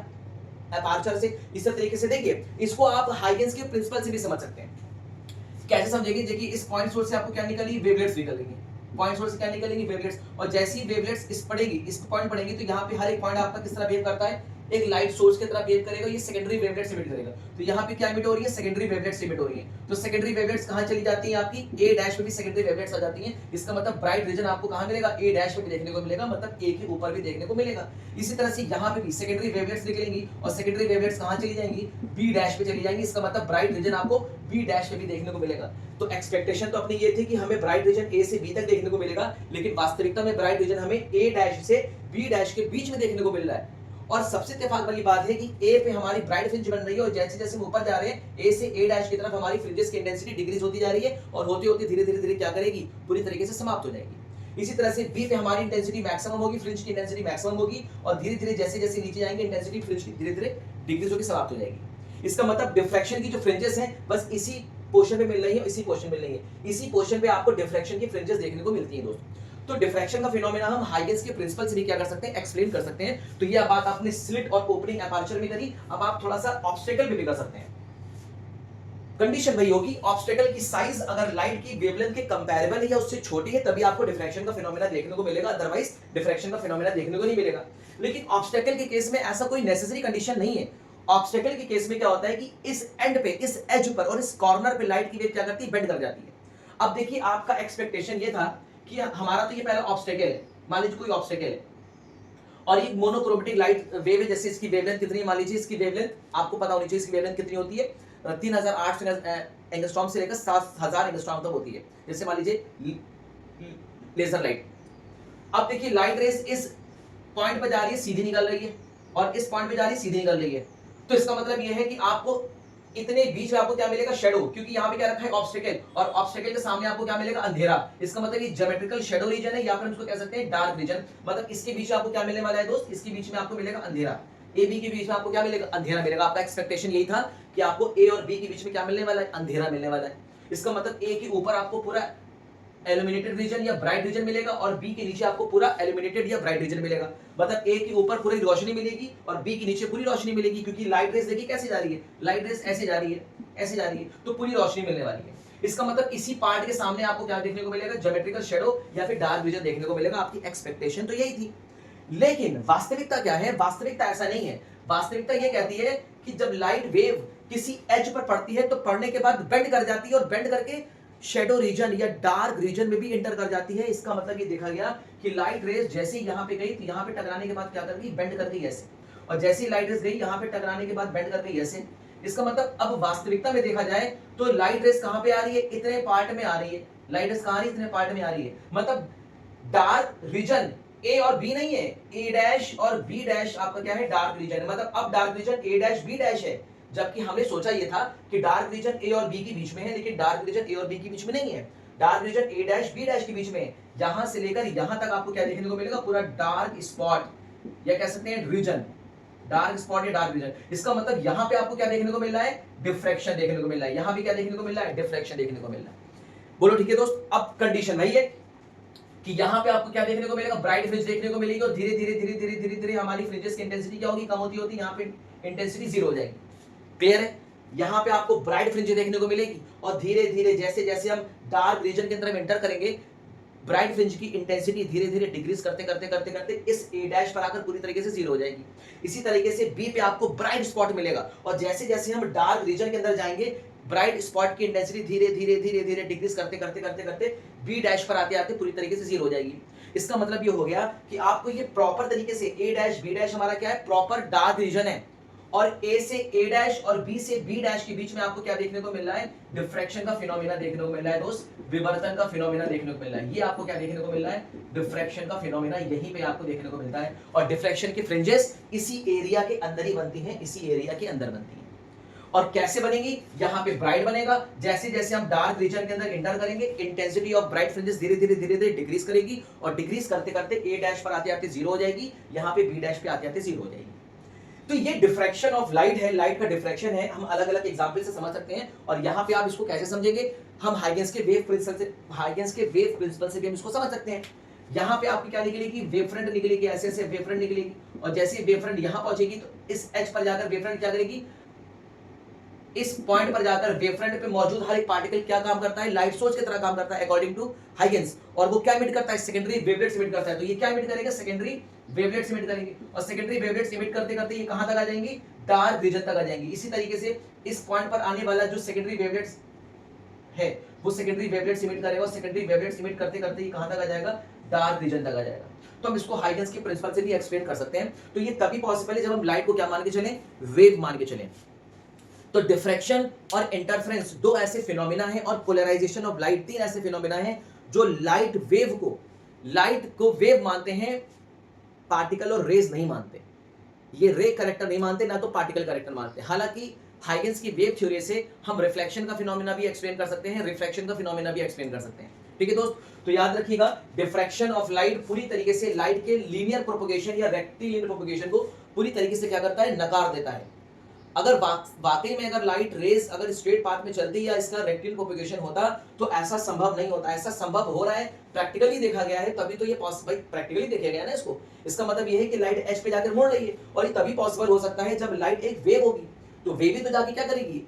अपर्चर से, इस तरीके से। देखिए इसको आप हाइगेंस के प्रिंसिपल से भी समझ सकते हैं। कैसे समझेंगे, देखिए इस पॉइंट सोर्स से आपको क्या निकलेगी, वेवलेट्स निकलेंगी। पॉइंट सोर्स से क्या निकलेंगी, वेवलेट्स। और जैसी वेवलेट्स इस पड़ेगी, इस पॉइंट पड़ेगी, तो यहाँ पे हर एक पॉइंट आपका किस तरह बिहेव करता है, एक लाइट सोर्स की तरह बिहेव करेगा। ये सेकेंडरी वेवलेट्स एमिट करेगा। तो यहाँ पे क्या एमिट हो रही है, सेकेंडरी वेवलेट्स एमिट हो रही है। तो सेकेंडरी वेवलेट्स कहाँ चली जाती है, आपकी ए डैश पे भी सेकेंडरी वेवलेट्स आ जाती हैं। इसका मतलब ब्राइट रीजन आपको कहाँ मिलेगा, ए डैश पे भी देखने को मिलेगा, मतलब ए के ऊपर भी देखने को मिलेगा। इसी तरह से यहाँ पे भी सेकेंडरी वेवलेट्स निकलेंगी, और सेकेंडरी वेवलेट्स कहाँ चली जाएंगी, बी डैश पे चली जाएंगी। इसका मतलब ब्राइट रीजन आपको बी डैश पे भी देखने को मिलेगा। तो एक्सपेक्टेशन तो अपनी ये थी कि हमें ब्राइट रीजन ए से बी तक देखने को मिलेगा, लेकिन वास्तविकता में ब्राइट रीजन हमें ए डैश से बी डैश के बीच में देखने को मिल रहा है। और सबसे इत्तेफाक वाली बात है कि ए पे हमारी ब्राइट फ्रिंज बन रही है, और जैसे जैसे हम ऊपर जा रहे हैं ए से ए डैश की तरफ हमारी फ्रिंजेस की इंटेंसिटी डिक्रीज होती जा रही है, और होते होते धीरे धीरे धीरे क्या करेगी, पूरी तरीके से समाप्त हो जाएगी। इसी तरह से बी पे हमारी इंटेंसिटी मैक्सिमम होगी, फ्रिंज की इंटेंसिटी मैक्सिमम होगी, और धीरे धीरे जैसे जैसे नीचे जाएंगे इंटेंसिटी फ्रिंज की धीरे धीरे डिक्रीज होकर समाप्त हो जाएगी। इसका मतलब डिफ्रैक्शन की जो फ्रिंजेस हैं बस इसी पोर्शन पे मिल रही है, इसी पोर्शन मिल रही है, इसी पोर्शन पे आपको डिफ्रैक्शन की फ्रिंजेस देखने को मिलती हैं दोस्तों। तो डिफ्रैक्शन का फिनोमेना हम हाइगेंस के प्रिंसिपल से भी क्या कर सकते हैं, एक्सप्लेन कर सकते हैं। तो ये बात आपने स्लिट और ओपनिंग अपर्चर में करी, अब आप थोड़ा सा ऑब्स्टेकल में भी कर सकते हैं। कंडीशन वही होगी, ऑब्स्टेकल की साइज अगर लाइट की वेवलेंथ के कंपैरेबल है या उससे छोटी है, तभी आपको डिफ्रैक्शन का फिनोमेना देखने को मिलेगा, अदरवाइज डिफ्रैक्शन का फिनोमेना देखने को नहीं मिलेगा। लेकिन ऑब्स्टेकल के केस में ऐसा कोई नेसेसरी कंडीशन नहीं है। ऑब्स्टेकल के केस में क्या होता है कि इस एंड पे, इस एज पर और इस कॉर्नर पे लाइट की वेव क्या करती है, बेंड कर जाती है। अब देखिए आपका एक्सपेक्टेशन ये था कि हमारा तो ये पहला ऑब्स्टेकल है, मान लीजिए कोई ऑब्स्टेकल है, और ये मोनोक्रोमेटिक लाइट वेव है। जैसे इसकी वेवलेंथ कितनी है, मान लीजिए इसकी वेवलेंथ आपको पता होनी चाहिए, इसकी वेवलेंथ कितनी होती है, 3800 एंगस्ट्रॉम से लेकर 7000 एंगस्ट्रॉम तक होती है। जैसे मान लीजिए लेजर लाइट। अब देखिए लाइट रेस इस पॉइंट पे जा रही है, सीधी निकल रही है, और इस पॉइंट पे जा रही है, सीधी निकल रही है। तो इसका मतलब यह है कि आपको इतने बीच में आपको क्या मिलेगा, शेडो, क्योंकि यहाँ पे क्या रखा है, ऑब्स्टेकल, और ऑब्स्टेकल के सामने आपको क्या मिलेगा, अंधेरा। इसका मतलब ये ज्योमेट्रिकल शेडो रीजन है, या फिर हम इसको कह सकते हैं डार्क रीजन। मतलब इसके बीच में आपको क्या मिलने वाला है दोस्त, इसके बीच में आपको मिलेगा अंधेरा। ए बी के बीच में आपको क्या मिलेगा, अंधेरा मिलेगा। आपका एक्सपेक्टेशन यही था कि आपको ए और बी के बीच में क्या मिलने वाला है, अंधेरा मिलने वाला है। इसका मतलब ए के ऊपर आपको पूरा एल्यूमिनेटेड रीजन या ब्राइट रीजन मिलेगा, और बी के नीचे आपको पूरा एल्यूमिनेटेड या ब्राइट रीजन मिलेगा। मतलब ए के ऊपर पूरी रोशनी मिलेगी और बी के नीचे पूरी रोशनी मिलेगी, क्योंकि लाइट रेस देखिए कैसे जा रही है, लाइट रेस ऐसे जा रही है, ऐसे जा रही है, तो पूरी रोशनी मिलने वाली है। इसका मतलब इसी पार्ट के सामने आपको क्या देखने को मिलेगा, ज्योमेट्रिकल शेडो या फिर डार्क रीजन देखने को मिलेगा। आपकी एक्सपेक्टेशन तो यही थी, लेकिन वास्तविकता क्या है, वास्तविकता ऐसा नहीं है। वास्तविकता ये कहती है कि जब लाइट वेव किसी एज पर पड़ती है तो पड़ने के बाद बेंड कर जाती है, और बेंड करके शेडो रीजन या डार्क रीजन में भी एंटर कर जाती है। इसका मतलब ये देखा गया कि लाइट रेस जैसे ही यहाँ पे गई तो यहाँ पे टकराने के बाद क्या कर गई, बेंड कर गई ऐसे, और जैसे ही लाइट रेस गई यहाँ पे टकराने के बाद बेंड कर गई ऐसे। इसका मतलब अब वास्तविकता में देखा जाए तो लाइट रेस कहाँ पे आ रही है, इतने पार्ट में आ रही है। लाइट रेस कहाँ आ रही है, इतने पार्ट में आ रही है। मतलब डार्क रीजन ए और बी नहीं है, ए डैश और बी डैश आपका क्या है, डार्क रीजन है। मतलब अब डार्क रीजन ए डैश बी डैश है, जबकि हमने सोचा ये था कि डार्क रीजन ए और बी के बीच में है, लेकिन डार्क रीजन ए और बी के बीच में नहीं है, डार्क रीजन ए डैश बी डैश के बीच में है। यहां से लेकर यहां तक आपको क्या देखने को मिलेगा, पूरा डार्क स्पॉट, या कह सकते हैं रीजन, डार्क स्पॉट या डार्क रीजन। इसका मतलब यहां पे आपको क्या देखने को मिल रहा है, डिफ्रैक्शन देखने को मिल रहा है। यहां भी क्या देखने को मिल रहा है, डिफ्रैक्शन देखने को मिल रहा है। बोलो ठीक है दोस्त। अब कंडीशन वही है कि यहाँ पे आपको क्या देखने को मिलेगा, ब्राइट फ्रिंज देखने को मिलेगी, और धीरे धीरे धीरे धीरे धीरे धीरे हमारी फ्रिंजेस की इंटेंसिटी क्या होगी, कम होती होती, यहाँ पे इंटेंसिटी जीरो हो जाएगी। क्लियर है। यहाँ पे आपको ब्राइट फ्रिंज देखने को मिलेगी, और धीरे धीरे जैसे जैसे हम डार्क रीजन के अंदर एंटर करेंगे, ब्राइट फ्रिंज की इंटेंसिटी धीरे धीरे डिक्रीज करते करते करते करते इस ए डैश पर आकर पूरी तरीके से जीरो हो जाएगी। इसी तरीके से बी पे आपको ब्राइट स्पॉट मिलेगा, और जैसे जैसे हम डार्क रीजन के अंदर जाएंगे, ब्राइट स्पॉट की इंटेंसिटी धीरे धीरे धीरे धीरे डिक्रीज करते करते करते करते बी डैश पर आते आते पूरी तरीके से जीरो हो जाएगी। इसका मतलब ये हो गया कि आपको ये प्रॉपर तरीके से ए डैश बी डैश हमारा क्या है, प्रॉपर डार्क रीजन है, और ए से ए डैश और बी से बी डैश के बीच में आपको क्या देखने को मिल रहा है, डिफ्रैक्शन का फिनोमेना देखने को मिल रहा है दोस्त, विवर्तन का फिनोमेना देखने को मिल रहा है। ये आपको क्या देखने को मिल रहा है, डिफ्रैक्शन का फिनोमेना यहीं पे आपको देखने को मिलता है। और डिफ्रैक्शन की फ्रिंजेस इसी एरिया के अंदर ही बनती हैं, इसी एरिया के अंदर बनती हैं। और कैसे बनेगी, यहाँ पे ब्राइट बनेगा, जैसे जैसे हम डार्क रीजन के अंदर एंटर करेंगे, इंटेंसिटी ऑफ ब्राइट फ्रिंजेस धीरे धीरे धीरे धीरे डिक्रीज करेगी, और डिक्रीज करते करते ए डैश पर आते आते जीरो हो जाएगी, यहाँ पे बी डैश पे आते आते जीरो हो जाएगी। तो ये डिफ्रैक्शन ऑफ लाइट है, लाइट का डिफ्रैक्शन है। हम अलग अलग एग्जांपल से समझ सकते हैं, और यहाँ पे आप इसको कैसे समझेंगे, हम हाइगेंस के वेव प्रिंसिपल से भी हम इसको समझ सकते हैं। यहाँ पे आपकी क्या निकलेगी, वेव फ्रंट निकलेगी, ऐसे ऐसे वेव फ्रंट निकलेगी, और जैसे वेव फ्रंट यहाँ पहुंचेगी तो इस एच पर जाकर वेव फ्रंट क्या करेगी, इस पॉइंट पर जाकर वेवफ्रंट पे मौजूद हर एक पार्टिकल क्या काम करता है, लाइट सोर्स की तरह काम करता है अकॉर्डिंग टू हाइगेंस, और वो क्या इमिट करता है, सेकेंडरी वेवलेट्स इमिट करता है। तो ये क्या इमिट करेगा, सेकेंडरी वेवलेट्स इमिट करेंगे, और सेकेंडरी वेवलेट्स इमिट करते करते ये कहां तक आ जाएंगी, डार्क रीजन तक आ जाएंगी। इसी तरीके से इस पॉइंट पर आने वाला जो सेकेंडरी वेवलेट्स है वो सेकेंडरी वेवलेट्स इमिट करेगा, और सेकेंडरी वेवलेट्स इमिट करते करते ये कहां तक आ जाएगा, डार्क रीजन तक आ जाएगा। तो हम इसको हाइगेंस के प्रिंसिपल से भी एक्सप्लेन कर सकते हैं। तो ये तभी पॉसिबल है जब हम लाइट को क्या मान के चलें, वेव मान के चलें। तो डिफ्रैक्शन और इंटरफेरेंस दो ऐसे फिनोमेना हैं, और पोलराइजेशन ऑफ लाइट तीन ऐसे फिनोमेना हैं जो लाइट को वेव मानते हैं, पार्टिकल और रेज नहीं मानते। ये रे कैरेक्टर नहीं मानते, ना तो पार्टिकल कैरेक्टर मानते। हालांकि हाइगेंस की वेव थ्योरी से हम रिफ्लेक्शन का फिनोमेना भी एक्सप्लेन कर सकते हैं, रिफ्रैक्शन का फिनोमेना भी एक्सप्लेन कर सकते हैं। ठीक है दोस्त। तो याद रखिएगा, डिफ्रैक्शन ऑफ लाइट पूरी तरीके से लाइट के लीनियर प्रोपगेशन या रेक्टिलिनियर प्रोपगेशन को पूरी तरीके से क्या करता है, नकार देता है। अगर वाकई में अगर लाइट रेज अगर स्ट्रेट पाथ में चलती या इसका रेक्टिलिनियर प्रोपगेशन होता तो ऐसा संभव नहीं होता। ऐसा संभव हो रहा है, प्रैक्टिकली देखा गया है, तभी तो ये पॉसिबल, प्रैक्टिकली देखा गया ना इसको। इसका मतलब ये है कि लाइट एच पे जाकर मुड़ रही है, और ये तभी पॉसिबल हो सकता है जब लाइट एक वेव होगी। तो वेव ही तो जाके क्या करेगी,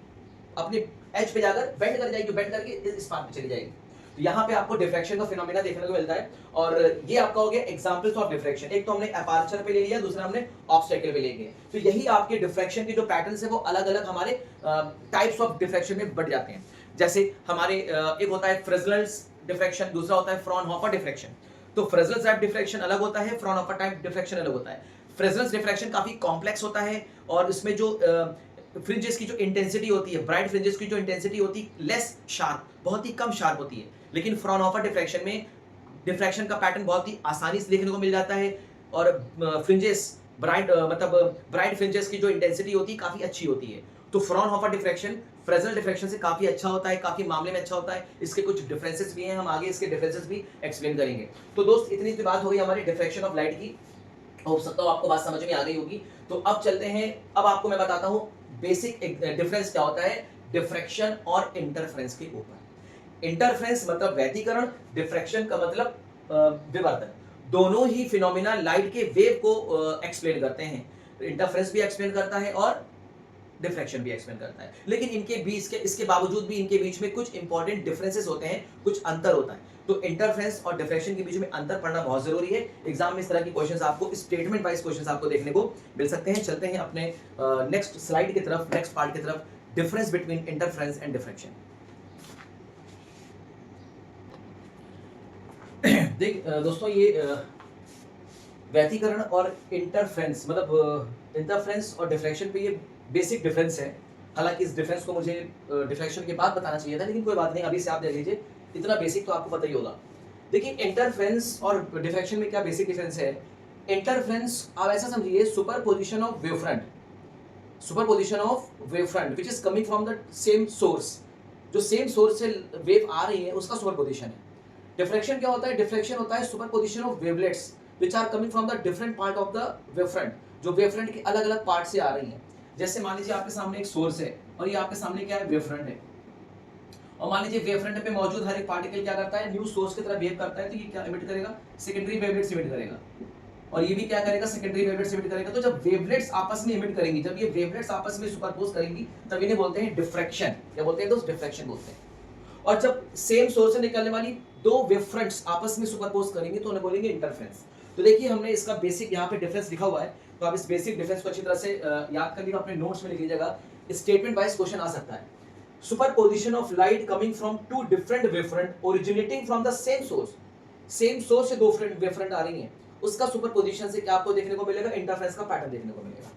अपने एच पे जाकर बेंड कर जाएगी, बेंड करके इस पाथ पे चली जाएगी। तो यहाँ पे आपको डिफ्रैक्शन का फिनोमेना देखने को मिलता है, और ये आपका हो गया एग्जांपल्स ऑफ डिफ्रैक्शन। एक तो हमने अपर्चर पे ले लिया, दूसरा हमने ऑब्स्टेकल पे ले लिया। तो यही आपके डिफ्रैक्शन के जो पैटर्न्स है वो अलग अलग हमारे टाइप्स ऑफ डिफ्रैक्शन में बढ़ जाते हैं। जैसे हमारे एक होता है फ्रेस्नेल्स डिफ्रैक्शन, दूसरा होता है फ्रॉनहोफर डिफ्रैक्शन। तो फ्रेस्नेल्स टाइप डिफ्रैक्शन अलग होता है, फ्रॉनहोफर टाइप डिफ्रैक्शन अलग होता है। फ्रेस्नेल्स डिफ्रैक्शन काफी कॉम्प्लेक्स होता है, और इसमें जो फ्रिंजेस की जो इंटेंसिटी होती है, ब्राइट फ्रिंजेस की जो इंटेंसिटी होती है लेस शार्प, बहुत ही कम शार्प होती है। लेकिन फ्रॉनहोफर डिफ्रैक्शन में डिफ्रैक्शन का पैटर्न बहुत ही आसानी से देखने को मिल जाता है, और फ्रिंजेस ब्राइट फ्रिंजेस की जो इंटेंसिटी होती है काफी अच्छी होती है। तो फ्रॉनहोफर डिफ्रैक्शन फ्रेस्नेल डिफ्रैक्शन से काफी अच्छा होता है, काफी मामले में अच्छा होता है। इसके कुछ डिफरेंसेस भी हैं, हम आगे इसके डिफरेंसेस भी एक्सप्लेन करेंगे। तो दोस्त इतनी सी बात हो गई हमारी डिफ्रैक्शन ऑफ लाइट की, हो सकता हो आपको बात समझ में आ गई होगी। तो अब चलते हैं, अब आपको मैं बताता हूं बेसिक डिफरेंस क्या होता है डिफ्रैक्शन और इंटरफेरेंस के ऊपर। इंटरफेरेंस मतलब व्यतिकरण, डिफ्रैक्शन का मतलब विवर्तन। दोनों ही फिनोमिना लाइट के वेव को एक्सप्लेन करते हैं। इंटरफेरेंस भी एक्सप्लेन करता है और डिफ्रैक्शन भी एक्सप्लेन करता है, लेकिन इनके बीच इसके बावजूद भी इनके बीच में कुछ इंपॉर्टेंट डिफरेंसेस होते हैं, कुछ अंतर होता है। तो इंटरफेरेंस और डिफ्रैक्शन के बीच में अंतर पढ़ना बहुत जरूरी है। एग्जाम में इस तरह की क्वेश्चंस आपको स्टेटमेंट वाइज क्वेश्चंस आपको देखने को मिल सकते हैं। चलते हैं अपने नेक्स्ट स्लाइड की तरफ, नेक्स्ट पार्ट की तरफ, difference between interference and diffraction. देख दोस्तों, ये व्यतिकरण और इंटरफेरेंस मतलब इंटरफेरेंस और डिफ्रैक्शन पे ये बेसिक डिफरेंस है। हालांकि इस डिफरेंस को मुझे डिफ्रैक्शन के बाद बताना चाहिए था, लेकिन कोई बात नहीं, अभी से आप देख लीजिए, इतना बेसिक तो आपको पता ही होगा। देखिए इंटरफेरेंस और डिफ्रैक्शन में क्या बेसिक डिफरेंस है। इंटरफेरेंस आप ऐसा समझिए superposition of wavefront, superposition of wavefront which is coming from the same source, जो सेम सोर्स से वेव आ रही है उसका सुपरपोजिशन है। डिफ्रैक्शन क्या होता है, डिफ्रैक्शन होता है superposition of wavelets which are coming from the different part of the wavefront, जो वेवफ्रंट के अलग अलग पार्ट से आ रही हैं। जैसे मान लीजिए आपके सामने एक सोर्स है और ये आपके सामने क्या है, वेवफ्रंट है, और मान लीजिए वेवफ्रंट पे मौजूद हर एक पार्टिकल क्या करता है, न्यू सोर्स की तरह बिहेव करता है, तो ये क्या इमिट करेगा, सेकेंडरी वेवलेट्स इमिट करेगा, और ये भी क्या करेगा, सेकेंडरी वेवलेट्स इमिट करेगा। तो जब वेवलेट्स आपस में इमिट करेंगी, जब ये वेवलेट्स आपस में सुपरपोज करेंगी, तब इन्हें बोलते हैं डिफ्रैक्शन। क्या बोलते हैं दोस्त, डिफ्रैक्शन बोलते हैं। और जब सेम सोर्स से निकलने वाली दो वेवफ्रंट्स आपस में सुपरपोज करेंगे तो उन्हें बोलेंगे इंटरफेरेंस। तो देखिए हमने इसका बेसिक यहाँ पे डिफरेंस लिखा हुआ है, तो आप इस बेसिक डिफरेंस को अच्छी तरह से याद कर लीजिए, अपने नोट्स में लिख लीजिएगा। स्टेटमेंट वाइज क्वेश्चन आ सकता है। Superposition of light coming from two different wavefront originating from the same source, same source से दो वेवफ्रंट आ रही हैं, उसका सुपरपोजिशन से क्या आपको देखने को मिलेगा, इंटरफेरेंस का पैटर्न देखने को मिलेगा।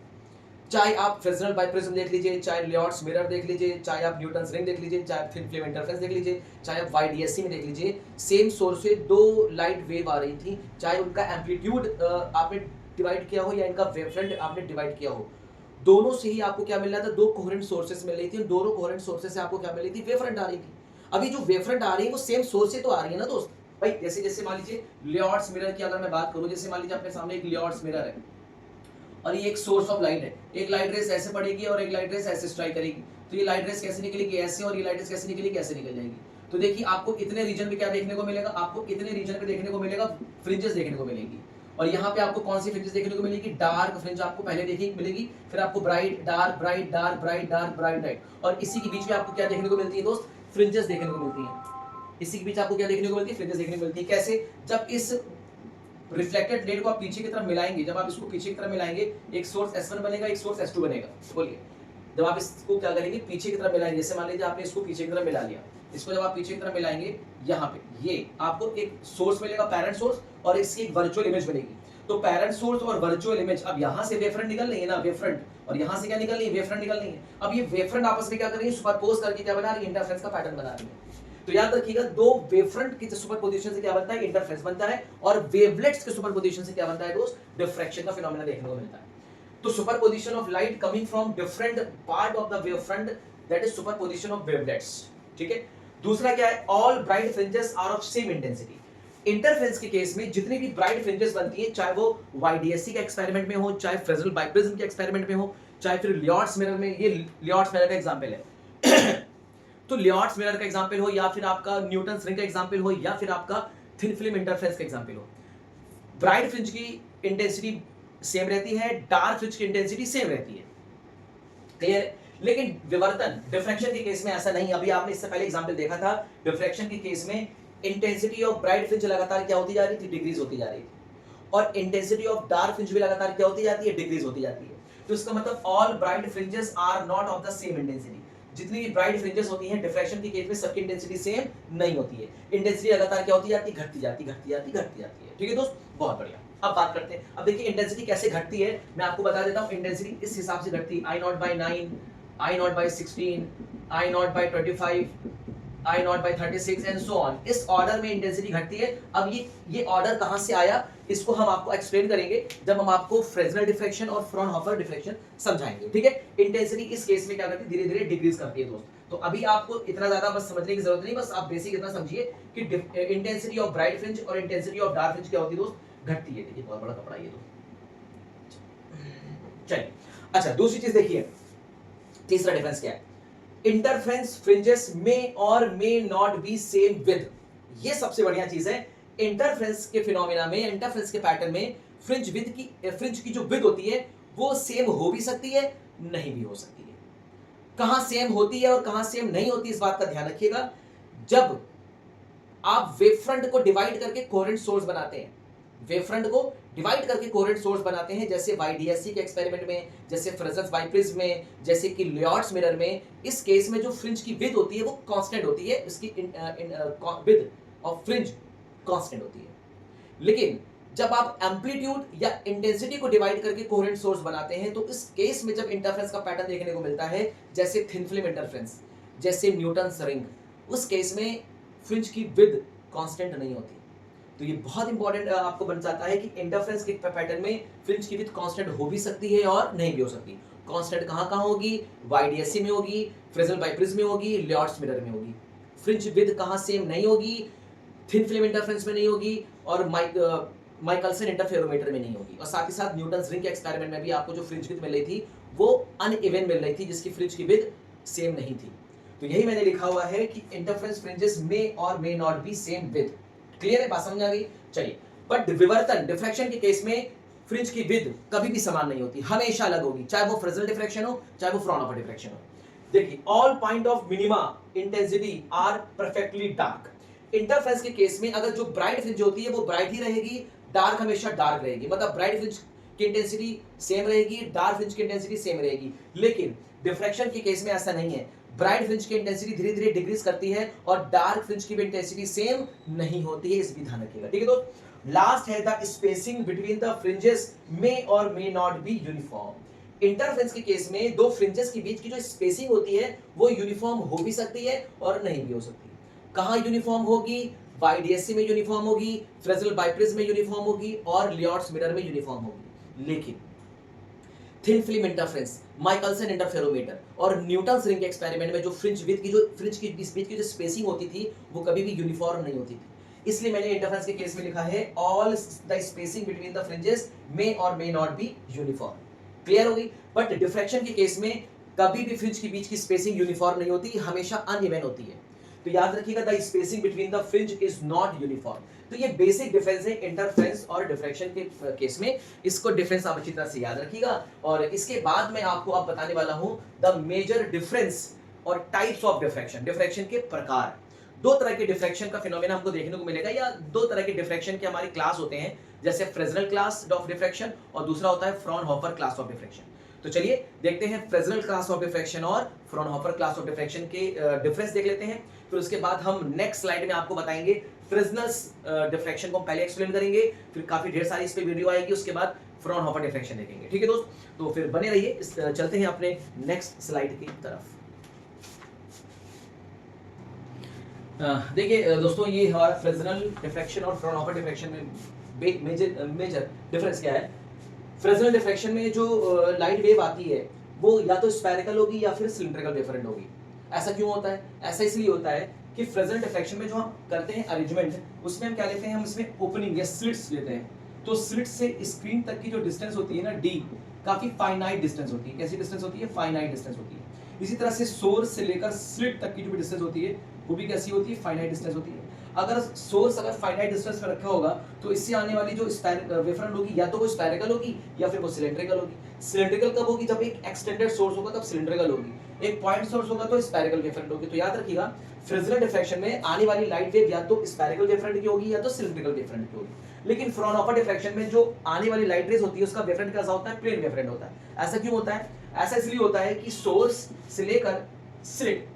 चाहे आप फ्रेस्नेल बाइप्रिज्म देख लीजिए, चाहे लियोट्स मिरर देख लीजिए, चाहे आप न्यूटन्स रिंग देख लीजिए, चाहे थिन फिल्म इंटरफेरेंस देख लीजिए, चाहे आप YDSC में देख लीजिए, सेम सोर्स से दो लाइट वेव आ रही थी, चाहे उनका एम्पलीट्यूड आपने डिवाइड किया हो या इनका वेवफ्रंट आपने डिवाइड किया हो, दोनों से ही आपको क्या मिल रहा था, दो कोहेरेंट सोर्सेस मिल रही थी, दोनों कोहेरेंट सोर्सेस से आपको क्या मिल रही थी, वेवफ्रंट आ रही थी। अभी जो वेवफ्रंट आ रही है वो सेम सोर्स से तो आ रही है ना दोस्त भाई। जैसे जैसे मान लीजिए लियोट्स मिरर की अगर मैं बात करूं, जैसे मान लीजिए अपने सामने एक लियोट्स मिरर है और ये एक सोर्स ऑफ लाइट है, एक लाइट रेस ऐसे पड़ेगी और एक लाइट रेस ऐसे स्ट्राइक करेगी, तो ये लाइट रेस कैसे निकलेगी, ऐसे, और ये लाइट रेस कैसे निकलेगी, ऐसे निकल जाएगी। तो देखिए आपको इतने रीजन पे क्या देखने को मिलेगा, आपको इतने रीजन पे देखने को मिलेगा फ्रिंजेस देखने को मिलेंगी। और यहाँ पे आपको कौन सी फ्रिंजेस देखने को मिलेगी, डार्क फ्रिंज आपको पहले देखने मिलेगी, फिर आपको bright dark bright dark bright dark bright bright, और इसी के बीच में आपको क्या देखने को मिलती है दोस्त, फ्रिंजेस देखने को मिलती है। इसी के बीच आपको क्या देखने को मिलती है, फ्रिंजेस देखने को मिलती है। कैसे, जब इस रिफ्लेक्टेड प्लेट को आप पीछे की तरफ मिलाएंगे, जब आप इसको पीछे की तरफ मिलाएंगे, एक सोर्स S1 बनेगा, एक सोर्स S2 बनेगा। बोलिए, जब आप इसको क्या करेंगे, पीछे की तरफ मिलाएंगे, जैसे मान लीजिए आपने इसको पीछे की तरफ मिला लिया, इसको जब आप पीछे की तरफ मिलाएंगे, यहाँ पे ये आपको एक सोर्स मिलेगा, पैरेंट सोर्स, और इसकी एक वर्चुअल इमेज बनेगी। तो पैरेंट सोर्स और वर्चुअल इमेज, अब यहाँ से वेवफ्रंट निकल रही है ना, वेवफ्रंट, और यहाँ से क्या निकल रही है, वेवफ्रंट निकल रही है। अब ये वेवफ्रंट आपस में क्या कर रही है, सुपरपोज करके क्या बना रही है, इंटरफेरेंस का पैटर्न बना रही है। तो याद रखिएगा, दो वेवफ्रंट की सुपरपोजिशन से क्या बनता है, इंटरफेरेंस बनता है, और वेवलेट्स के सुपरपोजिशन से क्या बनता है दोस्त, डिफ्रैक्शन का फिनोमेना देखने को मिलता है। तो superposition of light coming from different part of the wavefront, that is superposition of wavelets. ठीक है। दूसरा क्या है, all bright fringes are of same intensity. Interference के केस में जितनी भी ब्राइट फ्रिंजेस बनती है, चाहे वो YDSC के एक्सपेरिमेंट में हो, चाहे फ्रेस्नेल बाइप्रिज्म के एक्सपेरिमेंट में हो, चाहे फिर लियोट्स मिरर में, ये लियोट्स मिरर का एग्जांपल है तो लियोट्स मिरर का एग्जांपल हो, या फिर आपका न्यूटन्स रिंग का एग्जांपल हो, या फिर आपका थिन फिल्म इंटरफेरेंस का एग्जांपल हो, ब्राइट फ्रिंज की इंटेंसिटी सेम रहती है, डार्क फ्रिंज की इंटेंसिटी सेम रहती है। क्लियर। लेकिन विवर्तन, डिफ्रैक्शन के केस में ऐसा नहीं। अभी आपने इससे पहले एग्जांपल देखा था, डिफ्रैक्शन के केस में इंटेंसिटी ऑफ ब्राइट फ्रिंज लगातार क्या होती जा रही थी, डिक्रीज होती जा रही थी, और इंटेंसिटी ऑफ डार्क फ्रिंज भी लगातार क्या होती जाती है, डिक्रीज होती जाती है। तो इसका मतलब all bright fringes are not of the same intensity. जितनी भी ब्राइट फ्रिंजेस होती हैं डिफ्रैक्शन के केस में, सबकी इंटेंसिटी सेम नहीं होती है। इंटेंसिटी लगातार क्या होती जाती है, घटती जाती घटती जाती घटती जाती है। ठीक है दोस्त, बहुत बढ़िया। अब बात करते हैं, अब देखिए इंटेंसिटी कैसे घटती है, मैं आपको बता देता हूं। इंटेंसिटी इस हिसाब से घटती है, I0/9, I0/16, I0/25, I0/36 and so on. इस ऑर्डर में इंटेंसिटी घटती है। अब ये ऑर्डर कहां से आया, इसको हम आपको एक्सप्लेन करेंगे जब हम आपको फ्रेस्नेल डिफ्रैक्शन और फ्रॉनहोफर डिफ्रैक्शन समझाएंगे, ठीक है। इंटेंसिटी इस केस में क्या करती है, धीरे धीरे डिक्रीज करती है दोस्त। तो अभी आपको इतना ज्यादा बस समझने की जरूरत नहीं, बस आप बेसिक इतना समझिए कि इंटेंसिटी ऑफ ब्राइट फ्रिंज और इंटेंसिटी ऑफ डार्क फ्रिंज क्या होती है दोस्त, घटती है। देखिए बहुत बड़ा कपड़ा ये दोस्त। चलिए अच्छा, दूसरी चीज देखिए, तीसरा डिफरेंस क्या है, इंटरफेरेंस फ्रिंजेस में और may not B same with. ये सबसे बढ़िया चीज है। इंटरफेरेंस के फिनोमेना में, इंटरफेरेंस के पैटर्न में फ्रिंज की जो विद होती है वो सेम हो भी सकती है, नहीं भी हो सकती है। कहां सेम होती है और कहां सेम नहीं होती, इस बात का ध्यान रखिएगा। जब आप वेवफ्रंट को डिवाइड करके कोहेरेंट सोर्स बनाते हैं, वेवफ्रंट को डिवाइड करके कोहेरेंट सोर्स बनाते हैं, जैसे YDSC के एक्सपेरिमेंट में, जैसे फ्रेसेंस बाइप्रिज्म में, जैसे कि लियोट्स मिरर में, इस केस में जो फ्रिंज की विड्थ होती है वो कांस्टेंट होती है, इसकी विड्थ ऑफ फ्रिंज कांस्टेंट होती है। लेकिन जब आप एम्पलीट्यूड या इंटेंसिटी को डिवाइड करके कोहेरेंट सोर्स बनाते हैं, तो इस केस में जब इंटरफेरेंस का पैटर्न देखने को मिलता है, जैसे थिन फिल्म इंटरफेरेंस, जैसे न्यूटन्स रिंग, उस केस में फ्रिंज की विड्थ कांस्टेंट नहीं होती। तो ये बहुत इंपॉर्टेंट आपको बन जाता है कि इंटरफेरेंस के पैटर्न में फ्रिंज की विड्थ कांस्टेंट हो भी सकती है और नहीं भी हो सकती। कांस्टेंट कहां होगी, YDSC में होगी, फ्रेस्नेल बाइप्रिज्म में होगी, लियोट्स मिरर में होगी। फ्रिंज विड्थ कहां सेम नहीं होगी, थिन फिल्म इंटरफेरेंस में नहीं होगी, और माइकलसन इंटरफेरोमीटर में नहीं होगी। और साथ ही साथ न्यूटन्स रिंग के एक्सपेरिमेंट में भी आपको जो फ्रिंज विड्थ मिल रही थी वो अनइवन मिल रही थी, जिसकी फ्रिंज की विड्थ सेम नहीं थी। तो यही मैंने लिखा हुआ है कि इंटरफेरेंस फ्रिंजेस मे और may not B same width. Clear है, बात समझ आ गई। चलिए, बट विवर्तन डिफ्रैक्शन के केस में फ्रिंज की विड्थ कभी भी समान नहीं होती, हमेशा अलग होगी, चाहे वो फ्रेस्नेल डिफ्रैक्शन हो चाहे वो फ्रॉनहोफर डिफ्रैक्शन हो। देखिए, all point of minima intensity are perfectly dark. Interference के केस में अगर जो ब्राइट फ्रिंज होती है वो ब्राइट ही रहेगी, डार्क हमेशा डार्क रहेगी। मतलब ब्राइट फ्रिंज की इंटेंसिटी सेम रहेगी, डार्क फ्रिंज की इंटेंसिटी सेम रहेगी। लेकिन डिफ्रैक्शन के केस में ऐसा नहीं है, ब्राइट फ्रिंज की इंटेंसिटी धीरे धीरे डिक्रीज करती है और डार्क फ्रिंज की भी इंटेंसिटी सेम नहीं होती है, इस भी ध्यान रखिएगा, ठीक है दोस्त। लास्ट है the spacing between the fringes may और may not be uniform. Interference के केस में दो फ्रिंजेस के बीच की जो स्पेसिंग होती है वो यूनिफॉर्म हो भी सकती है और नहीं भी हो सकती। कहां यूनिफॉर्म होगी, YDSC में यूनिफॉर्म होगी, फ्रेस्नेल बाइप्रिज्म में यूनिफॉर्म होगी और लियोट्स मिरर में यूनिफॉर्म होगी। लेकिन thin film interference, Michelson interferometer और न्यूटन्स रिंग के एक्सपेरिमेंट में जो फ्रिंज की बीच की जो स्पेसिंग होती थी वो कभी भी यूनिफॉर्म नहीं होती थी। इसलिए मैंने इंटरफेरेंस के केस में लिखा है all the spacing between the fringes may और may not be uniform. Clear हो गई। बट डिफ्रैक्शन के केस में कभी भी फ्रिंज के बीच की स्पेसिंग यूनिफॉर्म नहीं होती, हमेशा अनइवन होती है। तो याद रखिएगा, the spacing between the fringe is not uniform. तो ये बेसिक डिफरेंस है इंटरफेरेंस और डिफ्रैक्शन के केस में। इसको डिफरेंस आप अच्छी तरह से याद रखिएगा। और इसके बाद मैं आपको अब बताने वाला हूं द मेजर डिफरेंस और टाइप्स ऑफ डिफ्रैक्शन, डिफ्रैक्शन के प्रकार। दो तरह के डिफ्रैक्शन का फिनोमेना हमको देखने को मिलेगा, या दो तरह के डिफ्रैक्शन के हमारे क्लास होते हैं, जैसे फ्रेस्नेल क्लास ऑफ डिफ्रैक्शन और दूसरा होता है फ्रॉनहोफर क्लास ऑफ डिफ्रैक्शन। तो चलिए देखते हैं फ्रेस्नेल क्लास ऑफ डिफ्रैक्शन और फ्रॉनहोफर क्लास ऑफ डिफ्रैक्शन के डिफरेंस देख लेते हैं। फिर उसके बाद हम नेक्स्ट स्लाइड में आपको बताएंगे फ्रेस्नेल डिफ्रैक्शन को हम पहले एक्सप्लेन करेंगे, फिर काफी ढेर सारी इस पे वीडियो आएगी, उसके बाद फ्रॉनहोफर डिफ्रैक्शन देखेंगे। ठीक है दोस्त, तो फिर बने रहिए, चलते हैं अपने नेक्स्ट स्लाइड की तरफ। देखिए दोस्तों, ये हमारा फ्रेस्नेल डिफ्रैक्शन और फ्रॉनहोफर डिफ्रैक्शन में मेजर डिफरेंस क्या है। फ्रेस्नेल डिफ्रैक्शन में जो लाइट वेव आती है वो या तो स्फेरिकल होगी या फिर सिलिंड्रिकल वेवफ्रंट होगी। ऐसा क्यों होता है? ऐसा इसलिए होता है कि फ्रेस्नेल डिफ्रैक्शन में जो हम करते हैं अरेंजमेंट, उसमें हम क्या लेते हैं, हम इसमें ओपनिंग या स्लिट्स लेते हैं। तो स्लिट से स्क्रीन तक की जो डिस्टेंस होती है ना, डी, काफी फाइनाइट डिस्टेंस होती है। कैसी डिस्टेंस होती है? फाइनाइट डिस्टेंस होती है। इसी तरह से सोर्स से लेकर स्लिट तक की जो भी डिस्टेंस होती है वो भी कैसी होती है? फाइनाइट डिस्टेंस होती है। अगर सोर्स फाइनाइट डिस्टेंस पे रखा होगा तो इससे आने वाली जो वेवफ्रंट होगी या तो वो स्फेरिकल होगी या फिर वो सिलिंड्रिकल होगी। सिलिंड्रिकल कब होगी? जब एक एक्सटेंडेड सोर्स होगा तब सिलिंड्रिकल होगी, एक पॉइंट सोर्स होगा तो स्फेरिकल वेवफ्रंट होगी। तो याद रखिएगा, फ्रेस्नेल डिफ्रैक्शन में आने वाली लाइट वेव या तो स्फेरिकल वेवफ्रंट की होगी या तो सिलिंड्रिकल वेवफ्रंट की होगी। लेकिन फ्रॉनहोफर डिफ्रैक्शन में जो आने वाली लाइट रेज होती है उसका वेवफ्रंट कैसा होता है? प्लेन वेवफ्रंट होता है। ऐसा क्यों होता है? ऐसा इसलिए होता है कि सोर्स से लेकर स्लिट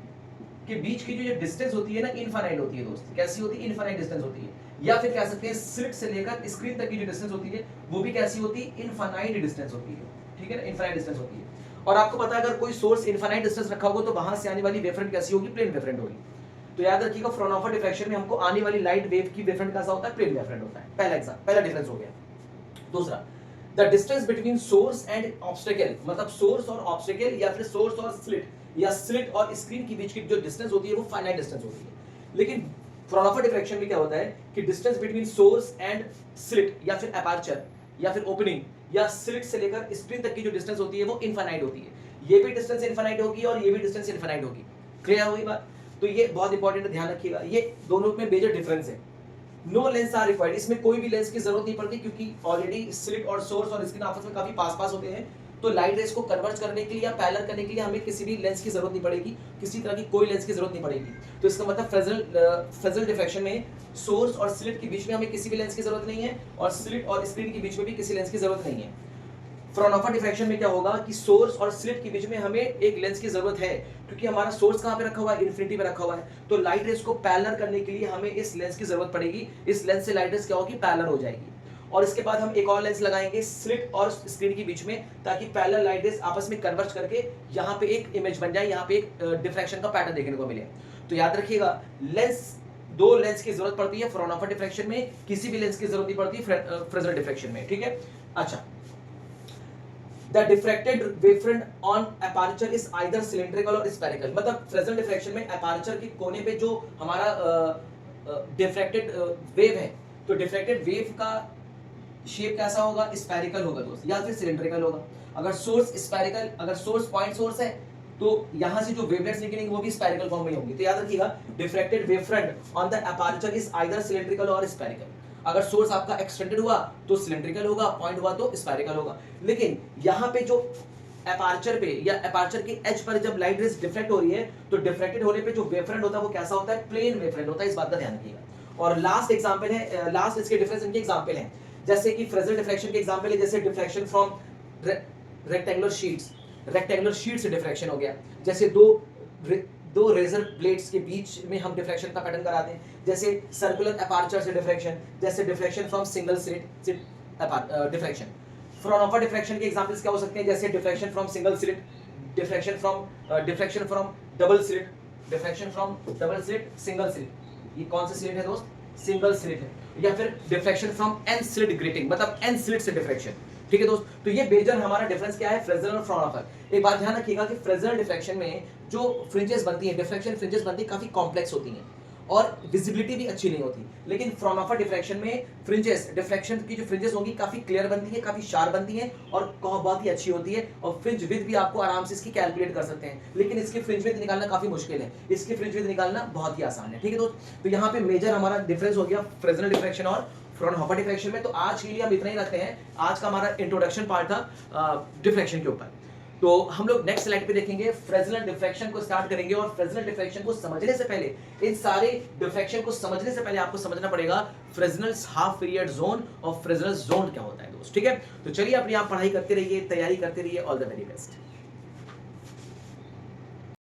के बीच की जो डिस्टेंस होती है ना, इनफाइनाइट होती है दोस्त। कैसी होती है? इनफाइनाइट डिस्टेंस होती है। या फिर कह सकते हैं स्लिट से लेकर स्क्रीन तक की जो डिस्टेंस होती है वो भी कैसी होती है? इनफाइनाइट डिस्टेंस होती है। ठीक है ना, इनफाइनाइट डिस्टेंस होती है। और आपको पता है अगर कोई सोर्स इनफाइनाइट डिस्टेंस रखा होगा तो वहां से आने वाली वेवफ्रंट कैसी होगी? प्लेन वेवफ्रंट होगी। तो याद रखिएगा, फ्रॉनहोफर डिफ्रैक्शन में हमको आने वाली लाइट वेव की वेवफ्रंट कैसा होता है? प्लेन वेवफ्रंट होता है। पहला डिफरेंस हो गया। दूसरा, the distance between source and obstacle, मतलब सोर्स और ऑब्स्टेकल या फिर सोर्स और स्लिट या स्लिट और स्क्रीन के बीच की जो डिस्टेंस होती है वो फाइनाइट डिस्टेंस होती है। लेकिन फ्रॉनहोफर डिफ्रैक्शन में क्या होता है कि distance between source and slit या फिर अपर्चर या फिर ओपनिंग या स्लिट से लेकर स्क्रीन तक की जो डिस्टेंस होती है वो इनफाइनाइट होती है। ये भी डिस्टेंस इनफाइनाइट होगी और ये भी डिस्टेंस इनफाइनाइट होगी। क्लियर हुई बात? तो ये बहुत इंपॉर्टेंट है, ध्यान रखिएगा, ये दोनों में मेजर डिफरेंस है। नो लेंस आर रिक्वायर्ड, इसमें कोई भी लेंस की जरूरत नहीं पड़ती क्योंकि ऑलरेडी स्लिट और सोर्स और स्क्रीन आपस में काफी पास होते हैं। तो लाइट रेस को कन्वर्ट करने के लिए या पैरेलल करने के लिए हमें किसी भी लेंस की जरूरत नहीं पड़ेगी, किसी तरह की कोई लेंस की जरूरत नहीं पड़ेगी। तो इसका मतलब फ्रेस्नेल डिफ्रैक्शन में सोर्स और स्लिट के बीच में हमें किसी भी लेंस की जरूरत नहीं है और स्लिट और स्क्रीन के बीच में भी किसी लेंस की जरूरत नहीं है। फ्रॉनहोफर डिफ्रैक्शन में क्या होगा कि सोर्स और स्लिट के बीच में हमें एक लेंस की जरूरत है क्योंकि हमारा सोर्स कहां पे रखा हुआ है, इन्फिनिटी पे रखा हुआ है। तो लाइट रेस को पैरेलल करने के लिए हमें इस लेंस की जरूरत पड़ेगी। इस लेंस से लाइट रेस क्या होगी, पैरेलल हो जाएगी। और इसके बाद हम एक और लेंस लगाएंगे स्लिट और स्क्रीन के बीच में ताकि पैरेलल लाइट रेस आपस में कन्वर्ज करके यहाँ पे एक इमेज बन जाए, यहाँ पे एक डिफ्रैक्शन का पैटर्न देखने को मिले। तो याद रखिएगा, दो लेंस की जरूरत पड़ती है फ्रॉनहोफर डिफ्रैक्शन में, किसी भी लेंस की जरूरत नहीं पड़ती फ्रेस्नेल डिफ्रैक्शन में। ठीक है, अच्छा। The diffracted wavefront on aperture is either cylindrical or spherical, मतलब फ्रेस्नेल डिफ्रैक्शन में अपर्चर के कोने पे जो हमारा डिफ्रैक्टेड वेव है, तो डिफ्रैक्टेड वेव का शेप कैसा होगा, स्फेरिकल होगा दोस्त, या फिर सिलिंड्रिकल होगा। अगर सोर्स स्फेरिकल, अगर सोर्स पॉइंट सोर्स है तो यहां से जो वेवलेट्स निकलेंगे वो भी स्फेरिकल फॉर्म में होंगी। तो याद रखिएगा, diffracted wavefront on the aperture is either cylindrical और स्फेरिकल। अगर सोर्स आपका एक्सटेंडेड हुआ तो सिलिंड्रिकल होगा, पॉइंट हुआ तो स्फेरिकल होगा। लेकिन यहाँ पे जो अपर्चर पे या अपर्चर के एज पर जब लाइट रेज डिफ्रेक्ट हो रही है तो डिफ्रेक्टेड होने पे जो वेवफ्रंट होता है वो कैसा होता है, प्लेन वेवफ्रंट होता है। इस बात का ध्यान रखिएगा। और लास्ट एग्जांपल है, लास्ट इसके डिफरेंस इनके एग्जांपल हैं, जैसे कि फ्रेस्नेल डिफ्रैक्शन के एग्जांपल है, जैसे diffraction from rectangular sheets, rectangular sheet से डिफ्रैक्शन हो गया। जैसे दो रेजर ब्लेड्स के बीच में हम डिफ्रैक्शन का पैटर्न कराते हैं, जैसे सर्कुलर अपर्चर से डिफ्रैक्शन, जैसे डिफ्रैक्शन फ्रॉम सिंगल स्लिट से डिफ्रैक्शन। फ्रॉनहोफर डिफ्रैक्शन के एग्जांपल्स क्या हो सकते हैं, जैसे diffraction from single slit, diffraction from double slit, diffraction from double slit, single slit. ये कौन सा स्लिट है दोस्त, सिंगल स्लिट है। या फिर diffraction from N slit grating, मतलब एन स्लिट से डिफ्रैक्शन। ठीक है दोस्त, तो ये मेजर हमारा डिफरेंस क्या है फ्रेस्नेल और फ्रॉनहोफर। एक बात ध्यान रखिएगा कि फ्रेस्नेल डिफ्रैक्शन में जो फ्रिंजेस बनती हैं, डिफ्रैक्शन फ्रिंजेस बनती हैं, काफी कॉम्प्लेक्स होती हैं और विजिबिलिटी भी अच्छी नहीं होती। लेकिन फ्रॉनहोफर डिफ्रैक्शन में फ्रिंजेस, डिफ्रैक्शन की जो फ्रिंजेस होंगी काफी क्लियर बनती है, काफी शार्प बनती है और बहुत ही अच्छी होती है। और फ्रिंज विड्थ भी आपको आराम से इसकी कैलकुलेट कर सकते हैं, लेकिन इसकी फ्रिंज विड्थ निकालना काफी मुश्किल है, इसकी फ्रिंज विड्थ निकालना बहुत ही आसान है। ठीक है दोस्त, तो यहाँ पे मेजर हमारा डिफरेंस हो गया फ्रेस्नेल डिफ्रैक्शन और फ्रॉनहोफर डिफ्रैक्शन में। तो आज के लिए हम इतना ही रखते हैं। आज का हमारा इंट्रोडक्शन पार्ट था डिफ्रैक्शन के ऊपर। तो हम लोग नेक्स्ट स्लाइड पे देखेंगे, फ्रेस्नेल डिफ्रैक्शन को स्टार्ट करेंगे। और फ्रेस्नेल डिफ्रैक्शन को समझने से पहले, इन सारे डिफ्रैक्शन को समझने से पहले आपको समझना पड़ेगा फ्रेस्नेल्स हाफ पीरियड जोन और फ्रेस्नेल जोन क्या होता है दोस्त। ठीक है, तो चलिए अपनी आप पढ़ाई करते रहिए, तैयारी करते रहिए। All the very best.